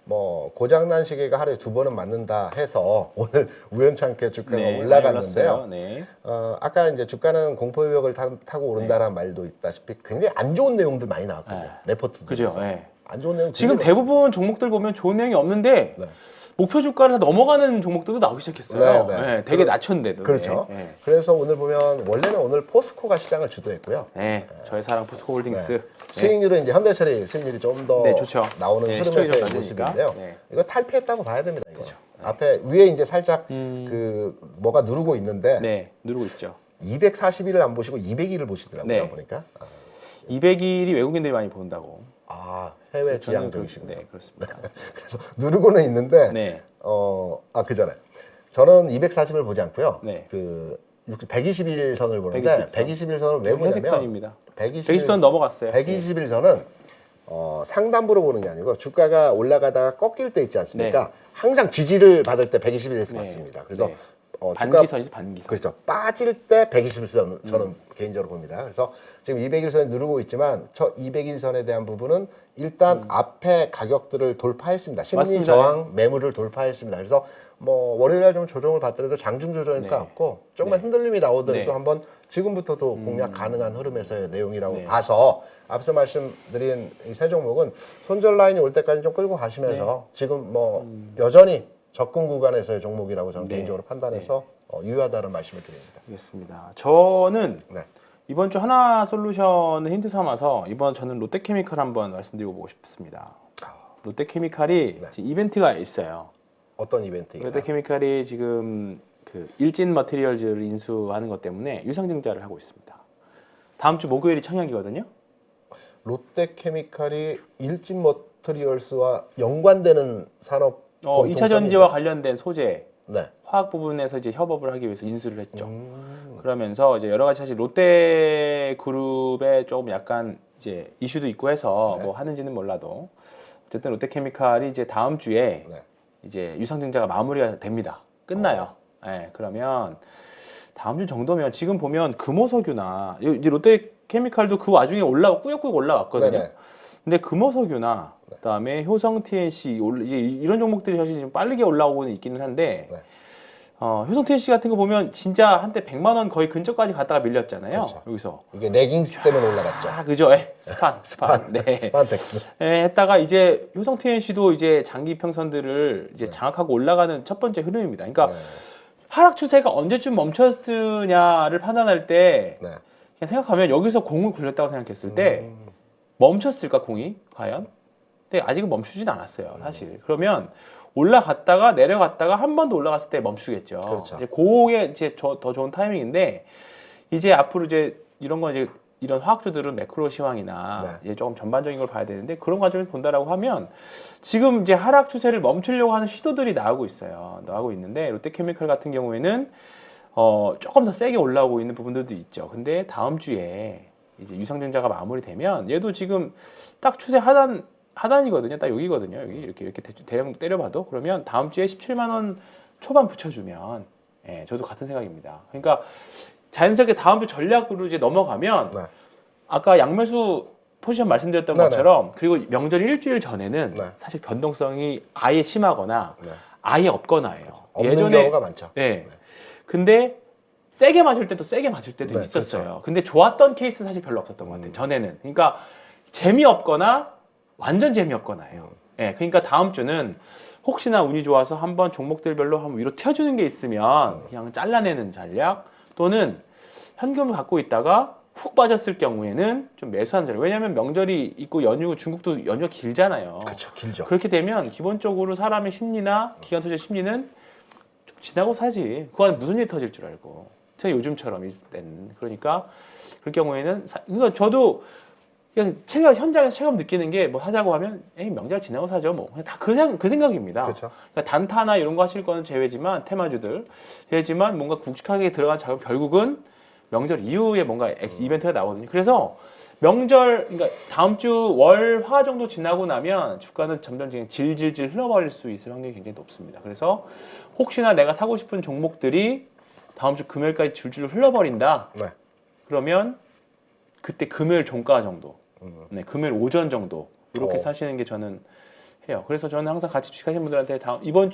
뭐 고장난 시계가 하루에 2번은 맞는다 해서 오늘 우연찮게 주가가 네, 올라갔는데요. 많이 올랐어요. 네. 아까 이제 주가는 공포 위력을 타고 오른다라는 말도 있다시피 굉장히 안 좋은 내용들 많이 나왔거든요. 네. 레포트들. 그죠. 예. 안 좋은 내용 지금 굉장히 대부분 종목들 보면 좋은 내용이 없는데 네. 목표 주가를 넘어가는 종목들도 나오기 시작했어요. 네, 네. 예, 되게 낮췄는데도. 그렇죠. 예, 예. 그래서 오늘 보면 원래는 오늘 포스코가 시장을 주도했고요. 네, 저의 사랑 포스코홀딩스. 네. 수익률은 이제 현대철이 수익률이 좀 더 네, 좋죠. 나오는 네, 시총이 좀 흐름에서의 낮으니까. 모습인데요. 네. 이거 탈피했다고 봐야 됩니다. 이거. 앞에 위에 이제 살짝 그 뭐가 누르고 있는데 네, 누르고 있죠. 241을 안 보시고 202를 보시더라고요. 네. 보니까 200일이 외국인들이 많이 본다고. 해외 저는 지향적이시군요. 네, 그렇습니다. 그래서 누르고는 있는데 네, 그 전에 저는 240을 보지 않고요. 네. 그 121선을 보는데 121 121선을 왜 보냐면 회색선입니다. 121선 120선 넘어갔어요. 121선은 상단부로 보는 게 아니고 주가가 올라가다가 꺾일 때 있지 않습니까? 네. 항상 지지를 받을 때 121에서 받습니다. 그래서 네. 주가 반기선이죠, 반기선. 그렇죠. 빠질 때 121선 저는 개인적으로 봅니다. 그래서 지금 201선에 누르고 있지만 저 201선에 대한 부분은 일단 앞에 가격들을 돌파했습니다. 심리 맞습니다. 저항 매물을 돌파했습니다. 그래서 뭐 월요일날 좀 조정을 받더라도 장중 조정일 것 네. 같고 조금만 네. 흔들림이 나오더라도 네. 한번 지금부터도 공략 가능한 흐름에서의 내용이라고 네. 봐서 앞서 말씀드린 이 세 종목은 손절 라인이 올 때까지 좀 끌고 가시면서 지금 뭐 여전히 접근 구간에서의 종목이라고 저는 네. 개인적으로 판단해서 유효하다는 말씀을 드립니다. 알겠습니다. 저는 네. 이번 주 하나솔루션을 힌트 삼아서 이번 저는 롯데케미칼 한번 말씀드리고 보고 싶습니다. 롯데케미칼이 네. 지금 이벤트가 있어요. 어떤 이벤트인가요? 롯데케미칼이 지금 그 일진 머티리얼즈를 인수하는 것 때문에 유상증자를 하고 있습니다. 다음 주 목요일이 청약이거든요. 롯데케미칼이 일진 머터리얼스와 연관되는 산업 2차 전지와 관련된 소재, 네. 화학 부분에서 이제 협업을 하기 위해서 인수를 했죠. 그러면서 이제 여러 가지 사실 롯데 그룹에 조금 약간 이제 이슈도 있고 해서 네. 뭐 하는지는 몰라도 어쨌든 롯데케미칼이 이제 다음 주에 네. 이제 유상증자가 마무리가 됩니다. 끝나요. 예, 그러면 다음 주 정도면 지금 보면 금호석유나 이제 롯데케미칼도 그 와중에 꾸역꾸역 올라왔거든요. 네네. 근데 금호석유나 그다음에 효성 TNC 이제 이런 종목들이 사실 지금 빠르게 올라오고 있기는 한데 네. 효성 TNC 같은 거 보면 진짜 한때 100만 원 거의 근처까지 갔다가 밀렸잖아요. 그렇죠. 여기서 이게 레깅스 때문에 올라갔죠. 그죠? 스판. 네. 스판텍스. 했다가 이제 효성 TNC도 이제 장기 평선들을 이제 장악하고 올라가는 첫 번째 흐름입니다. 그러니까 네. 하락 추세가 언제쯤 멈췄으냐를 판단할 때 네. 그냥 생각하면 여기서 공을 굴렸다고 생각했을 때 멈췄을까 공이 과연? 근데 아직은 멈추진 않았어요 사실. 그러면 올라갔다가 내려갔다가 한 번 더 올라갔을 때 멈추겠죠. 그렇죠. 이제 그게 이제 더 좋은 타이밍인데 이제 앞으로 이제 이런 건 이제 이런 화학주들은 매크로 시황이나 이제 조금 전반적인 걸 봐야 되는데 그런 과정에서 본다라고 하면 지금 이제 하락 추세를 멈추려고 하는 시도들이 나오고 있어요. 나오고 있는데 롯데케미칼 같은 경우에는 조금 더 세게 올라오고 있는 부분들도 있죠. 근데 다음 주에 이제 유상증자가 마무리되면 얘도 지금 딱 추세 하단이거든요. 딱 여기거든요. 여기 이렇게 대략 때려봐도 그러면 다음 주에 17만 원 초반 붙여주면 예, 저도 같은 생각입니다. 그러니까 자연스럽게 다음 주 전략으로 이제 넘어가면 네. 아까 양매수 포지션 말씀드렸던 네네. 것처럼 그리고 명절 일주일 전에는 네. 사실 변동성이 아예 심하거나 네. 아예 없거나예요. 없는 경우가 많죠. 네. 근데 세게 맞을 때도 세게 맞을 때도 네, 있었어요. 그렇죠. 근데 좋았던 케이스는 사실 별로 없었던 것 같아요. 전에는. 그러니까 재미없거나 완전 재미없거나예요. 예, 그러니까 다음 주는 혹시나 운이 좋아서 한번 종목들별로 한번 위로 튀어주는 게 있으면 그냥 잘라내는 전략 또는 현금을 갖고 있다가 훅 빠졌을 경우에는 좀 매수하는 전략. 왜냐하면 명절이 있고 연휴 중국도 연휴가 길잖아요. 그렇죠. 길죠. 그렇게 되면 기본적으로 사람의 심리나 기관 투자 심리는 좀 지나고 사지. 그 안에 무슨 일이 터질 줄 알고. 제가 요즘처럼 있을 때는. 그러니까 그럴 경우에는 그러니까 저도 그냥 현장에서 체감 느끼는 게 뭐 사자고 하면 에이 명절 지나고 사죠 뭐 그냥 다 그 생각입니다. 그렇죠. 그러니까 단타나 이런 거 하실 거는 제외지만 테마주들 제외지만 뭔가 굵직하게 들어간 작업 결국은 명절 이후에 뭔가 이벤트가 나오거든요. 그래서 명절 그러니까 다음 주 월 화 정도 지나고 나면 주가는 점점 그냥 질질질 흘러버릴 수 있을 확률이 굉장히 높습니다. 그래서 혹시나 내가 사고 싶은 종목들이 다음 주 금요일까지 줄줄 흘러버린다. 네. 그러면 그때 금요일 종가 정도, 네, 금요일 오전 정도 이렇게 사시는 게 저는 해요. 그래서 저는 항상 같이 주식하시는 분들한테 이번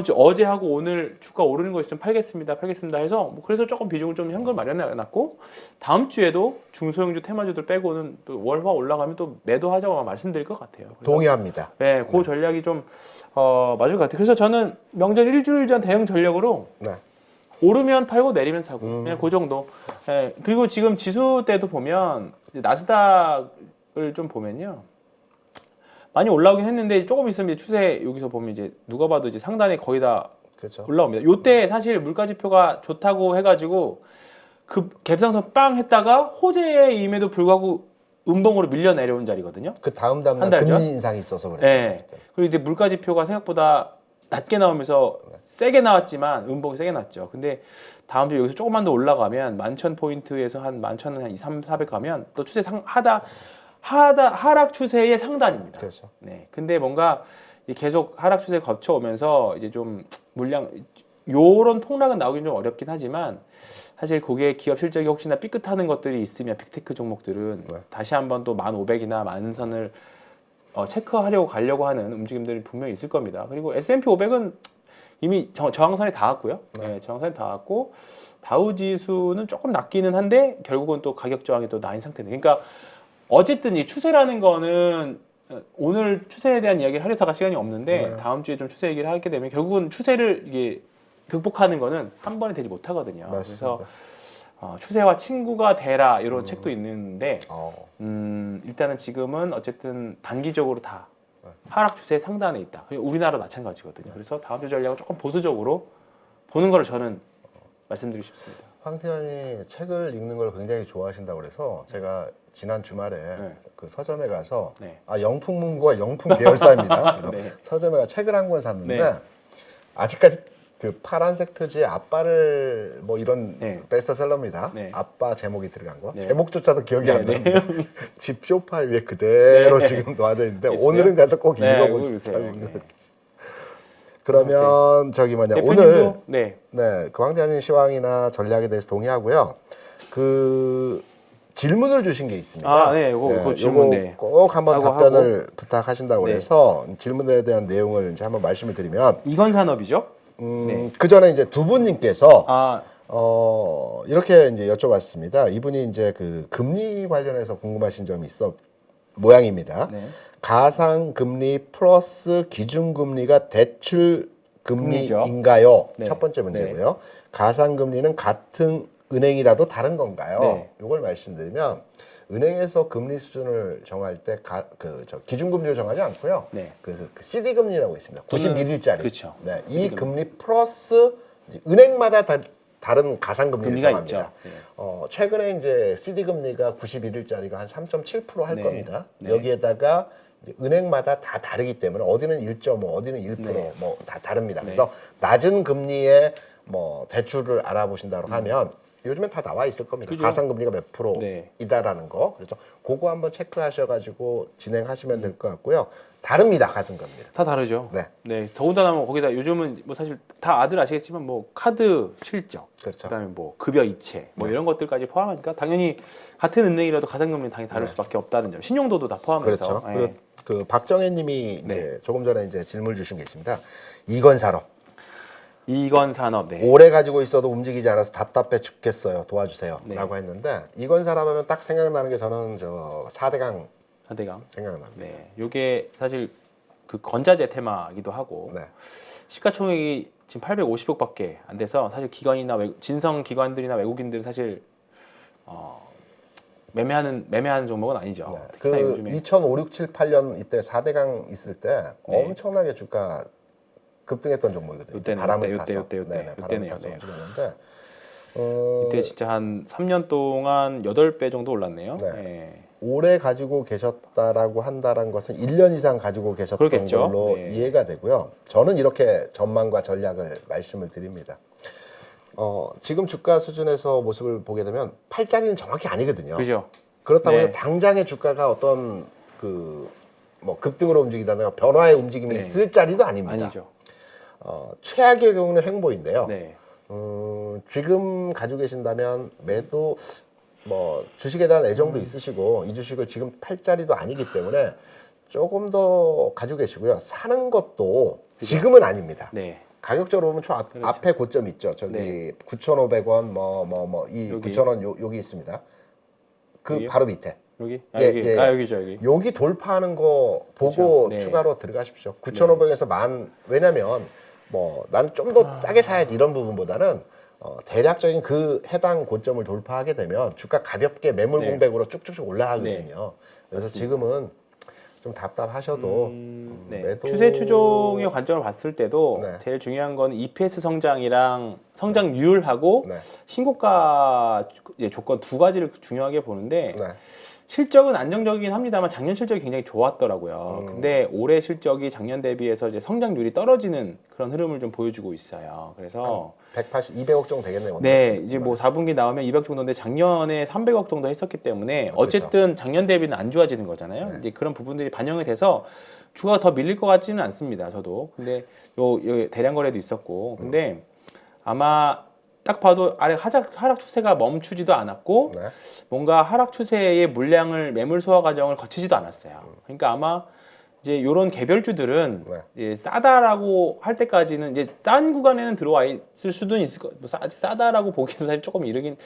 주 어제 하고 오늘 주가 오르는 거 있으면 팔겠습니다 해서 뭐 그래서 조금 비중을 좀 현금 마련해놨고 다음 주에도 중소형주 테마주들 빼고는 또 월화 올라가면 또 매도하자고 말씀드릴 것 같아요. 그래서 동의합니다. 네, 그 전략이 좀 맞을 것 같아요. 그래서 저는 명절 일주일 전 대응 전략으로 네. 오르면 팔고 내리면 사고 그냥 그 정도. 예, 그리고 지금 지수 때도 보면 이제 나스닥을 좀 보면요 많이 올라오긴 했는데 조금 있으면 이제 추세 여기서 보면 이제 누가 봐도 이제 상단에 거의 다 그렇죠. 올라옵니다. 요때 사실 물가지표가 좋다고 해가지고 그 갭상선 빵 했다가 호재에 임에도 불구하고 음봉으로 밀려 내려온 자리거든요. 그 다음 한 날 달 전? 금리 인상이 있어서 그랬어요. 네. 그리고 이제 물가지표가 생각보다 낮게 나오면서 세게 나왔지만 음봉이 세게 났죠. 근데 다음 주 여기서 조금만 더 올라가면 11,000포인트에서 한 11,000은 한 2, 3, 400 가면 또 추세 하락 추세의 상단입니다. 그렇죠. 네. 근데 뭔가 계속 하락 추세 거쳐오면서 이제 좀 물량 요런 폭락은 나오긴 좀 어렵긴 하지만 사실 그게 기업 실적이 혹시나 삐끗하는 것들이 있으면 빅테크 종목들은 네. 다시 한번 또 1,500이나 10,000선을 체크하려고 가려고 하는 움직임들이 분명히 있을 겁니다. 그리고 S&P 500은 이미 저항선이 닿았고요. 네, 저항선이 닿았고 다우 지수는 조금 낮기는 한데 결국은 또 가격 저항이 또 나인 상태입니다. 그러니까 어쨌든 이 추세라는 거는 오늘 추세에 대한 이야기를 하려다가 시간이 없는데 다음 주에 좀 추세 얘기를 하게 되면 결국은 추세를 이게 극복하는 거는 한 번에 되지 못하거든요. 맞습니다. 그래서 추세와 친구가 되라 이런 책도 있는데 일단은 지금은 어쨌든 단기적으로 다 하락 추세 상단에 있다. 우리나라 마찬가지거든요. 그래서 다음 주 전략은 조금 보수적으로 보는 걸 저는 말씀드리고 싶습니다. 황태환이 책을 읽는 걸 굉장히 좋아하신다고 그래서 제가 지난 주말에 그 서점에 가서 영풍문고가 영풍 계열사입니다. 그래서 네. 서점에 가 책을 한 권 샀는데 네. 아직까지 그 파란색 표지에 아빠를 뭐 이런 네. 베스트셀러입니다. 네. 아빠 제목이 들어간 거. 네. 제목조차도 기억이 안 네, 나는데 집 소파 위에 그대로 네. 지금 놓아져 있는데 있어요? 오늘은 가서 꼭 네, 읽어보세요. 읽어보세요. 네. 그러면 저기 뭐냐 오늘 대표님도 그 황태환님 시황이나 전략에 대해서 동의하고요. 그 질문을 주신 게 있습니다. 그거 질문 꼭 한번 답변을 하고. 부탁하신다고 그래서 질문에 대한 내용을 이제 한번 말씀을 드리면 이건 산업이죠? 그 전에 이제 두 분님께서 아, 이렇게 이제 여쭤봤습니다. 이분이 이제 그 금리 관련해서 궁금하신 점이 있어 모양입니다. 네. 가상금리 플러스 기준금리가 대출금리인가요? 네. 첫 번째 문제고요. 가상금리는 같은 은행이라도 다른 건가요? 네. 이걸 말씀드리면 은행에서 금리 수준을 정할 때 기준금리로 정하지 않고요. 네. 그래서 그 CD금리라고 있습니다. 91일짜리. 그렇죠. 네, 이 금리 플러스 은행마다 다른 가상금리를 금리가 정합니다. 있죠. 네. 최근에 이제 CD 금리가 91일짜리가 한 3.7%할 네. 겁니다. 네. 여기에다가 이제 은행마다 다 다르기 때문에 어디는 1.5, 어디는 1%, 네. 뭐 다 다릅니다. 네. 그래서 낮은 금리에 뭐 대출을 알아보신다고 하면 요즘엔 다 나와 있을 겁니다. 그죠? 가상금리가 몇 네. 프로이다라는 거. 그래서 그거 한번 체크하셔가지고 진행하시면 될 것 같고요. 다릅니다, 가상금리는. 다 다르죠. 네. 네. 더군다나 뭐 거기다 요즘은 뭐 사실 다 아들 아시겠지만 뭐 카드 실적, 그렇죠. 그다음에 뭐 급여 이체, 뭐 이런 것들까지 포함하니까 당연히 같은 은행이라도 가상금리는 당연히 다를 네. 수밖에 없다는 점. 신용도도 다 포함해서. 그렇죠. 예. 그리고 그 박정혜님이 네. 이제 조금 전에 이제 질문 주신 게 있습니다. 이건산업 이건 산업. 네. 오래 가지고 있어도 움직이지 않아서 답답해 죽겠어요. 도와주세요.라고 네. 했는데 이건산업하면 딱 생각나는 게 저는 저 4대강 4대강. 생각납니다. 네. 요게 사실 그 건자재 테마이기도 하고 네. 시가총액이 지금 850억밖에 안 돼서 사실 기관이나 진성 기관들이나 외국인들은 사실 매매하는 종목은 아니죠. 네. 특히나 그 요즘에 2005, 6, 7, 8년 이때 4대강 있을 때 네. 엄청나게 주가 급등했던 종목이거든요. 요때는, 바람을 요때, 타서. 요때. 네네, 바람을 요때네요. 타서 네. 움직였는데 이때 진짜 한 3년 동안 8배 정도 올랐네요. 네. 예. 오래 가지고 계셨다라고 한다는 것은 1년 이상 가지고 계셨던 그렇겠죠. 걸로 네. 이해가 되고요. 저는 이렇게 전망과 전략을 말씀을 드립니다. 지금 주가 수준에서 모습을 보게 되면 팔자리는 정확히 아니거든요. 그죠? 그렇다고 해서 네. 당장의 주가가 어떤 그 뭐 급등으로 움직이다든가 변화의 움직임이 네. 있을 자리도 아닙니다. 아니죠. 최악의 경우는 횡보인데요. 네. 지금 가지고 계신다면 매도 뭐 주식에 대한 애정도 있으시고 이 주식을 지금 팔 자리도 아니기 때문에 조금 더 가지고 계시고요. 사는 것도 지금은 아닙니다. 네. 가격적으로 보면 그렇죠. 앞에 고점 있죠. 저기 네. 9,500원 이 여기. 9,000원 여기 있습니다. 그 여기요? 바로 밑에. 여기? 예. 여기죠, 여기. 여기 돌파하는 거 보고 그렇죠. 네. 추가로 들어가십시오. 9,500에서 만 왜냐면 뭐 나는 좀 더 싸게 사야지 이런 부분보다는 대략적인 그 해당 고점을 돌파하게 되면 주가 가볍게 매물 네. 공백으로 쭉쭉쭉 올라가거든요. 그래서 맞습니다. 지금은 좀 답답하셔도 네. 매도 추세 추종의 관점을 봤을 때도 네. 제일 중요한 건 EPS 성장이랑 성장률하고 네. 신고가 이제 조건 두 가지를 중요하게 보는데 네. 실적은 안정적이긴 합니다만 작년 실적이 굉장히 좋았더라고요. 근데 올해 실적이 작년 대비해서 이제 성장률이 떨어지는 그런 흐름을 좀 보여주고 있어요. 그래서 200억 정도 되겠네요. 네, 이제 뭐 4분기 나오면 200 정도인데 작년에 300억 정도 했었기 때문에 어쨌든 작년 대비는 안 좋아지는 거잖아요. 네. 이제 그런 부분들이 반영이 돼서 주가가 더 밀릴 것 같지는 않습니다. 저도. 근데 요 대량 거래도 있었고. 근데 아마 딱 봐도 아래 하락 추세가 멈추지도 않았고 네. 뭔가 하락 추세의 물량을 매물 소화 과정을 거치지도 않았어요. 그러니까 아마 이제 이런 개별주들은 네. 이제 싸다라고 할 때까지는 이제 싼 구간에는 들어와 있을 수는 있을 거. 뭐 아직 싸다라고 보기에는 사실 조금 이르긴.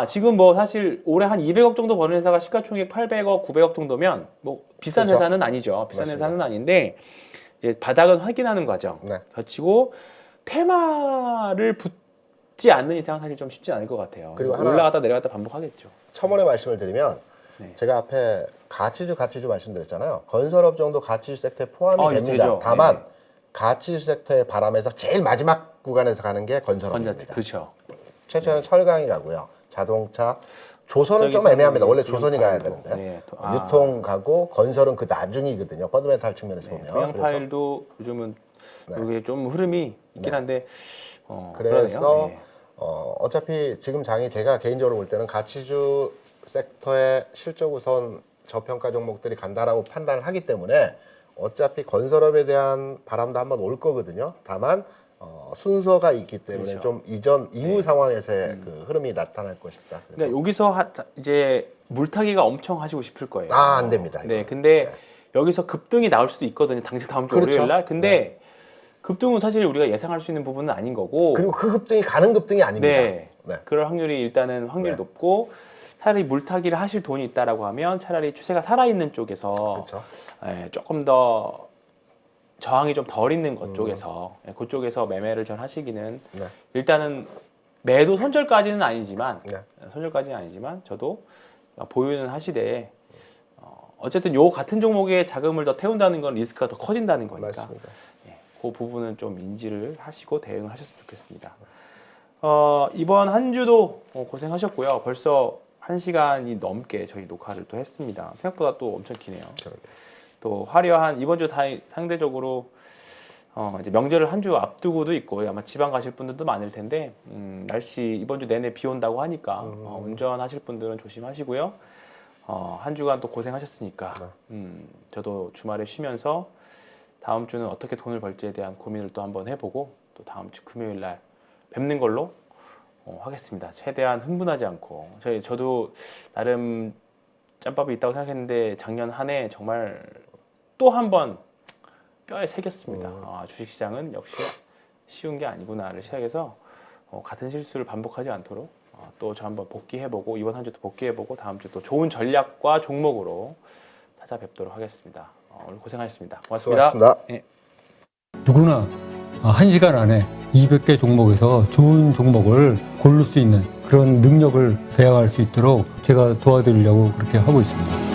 지금 뭐 사실 올해 한 200억 정도 버는 회사가 시가총액 800억, 900억 정도면 뭐 비싼 그렇죠. 회사는 아니죠. 비싼 맞습니다. 회사는 아닌데 이제 바닥은 확인하는 과정 네. 거치고 테마를 붙지 않는 이상 사실 좀 쉽지 않을 것 같아요. 그리고 하나 올라갔다 내려갔다 반복하겠죠. 첨언의 말씀을 드리면 네. 제가 앞에 가치주 말씀드렸잖아요. 건설업 정도 가치주 섹터에 포함이 됩니다. 되죠. 다만 네. 가치주 섹터의 바람에서 제일 마지막 구간에서 가는 게 건설업입니다. 그렇죠. 최초에는 철강이 가고요. 자동차, 조선은 좀 저기 애매합니다. 원래 동양 조선이 가야 파일도. 되는데 네. 유통 가고 건설은 그 나중이거든요. 펀더멘탈 측면에서 보면. 동양 그래서 파일도 요즘은 네. 이게 좀 흐름이 있긴 네. 한데 그래서 그러네요. 네. 어차피 지금 장이 제가 개인적으로 볼 때는 가치주 섹터의 실적 우선 저평가 종목들이 간다라고 판단을 하기 때문에 어차피 건설업에 대한 바람도 한번 올 거거든요. 다만 순서가 있기 때문에 그렇죠. 좀 이전 이후 상황에서의 그 흐름이 나타날 것이다. 그래서 그러니까 여기서 이제 물타기가 엄청 하시고 싶을 거예요. 안 됩니다. 네, 이거는. 근데 네. 여기서 급등이 나올 수도 있거든요. 당시 다음 주 그렇죠. 월요일 날. 근데 급등은 사실 우리가 예상할 수 있는 부분은 아닌 거고. 그리고 그 급등이 가는 급등이 아닙니다. 네. 네. 그럴 확률이 일단은 확률이 네. 높고 차라리 물타기를 하실 돈이 있다라고 하면 차라리 추세가 살아있는 쪽에서 그렇죠. 조금 더 저항이 좀 덜 있는 것 쪽에서 그쪽에서 매매를 전 하시기는 네. 일단은 매도 손절까지는 아니지만 네. 저도 보유는 하시되 어쨌든 요 같은 종목에 자금을 더 태운다는 건 리스크가 더 커진다는 거니까 맞습니다. 그 부분은 좀 인지를 하시고 대응을 하셨으면 좋겠습니다. 이번 한 주도 고생하셨고요. 벌써 1시간이 넘게 저희 녹화를 또 했습니다. 생각보다 또 엄청 기네요. 그러게요. 또 화려한 이번 주 다 상대적으로 이제 명절을 한 주 앞두고도 있고 아마 지방 가실 분들도 많을 텐데 날씨 이번 주 내내 비 온다고 하니까 운전하실 분들은 조심하시고요. 한 주간 또 고생하셨으니까 저도 주말에 쉬면서 다음 주는 어떻게 돈을 벌지에 대한 고민을 또 한번 해보고 또 다음 주 금요일 날 뵙는 걸로 하겠습니다. 최대한 흥분하지 않고 저도 나름 짬밥이 있다고 생각했는데 작년 한 해 정말 또 한 번 뼈에 새겼습니다. 주식시장은 역시 쉬운 게 아니구나를 시작해서 같은 실수를 반복하지 않도록 또 저 한번 복귀해보고 이번 한 주도 복귀해보고 다음 주 또 좋은 전략과 종목으로 찾아뵙도록 하겠습니다. 오늘 고생하셨습니다. 고맙습니다. 수고하셨습니다. 네. 누구나 1시간 안에 200개 종목에서 좋은 종목을 고를 수 있는 그런 능력을 배양할 수 있도록 제가 도와드리려고 그렇게 하고 있습니다.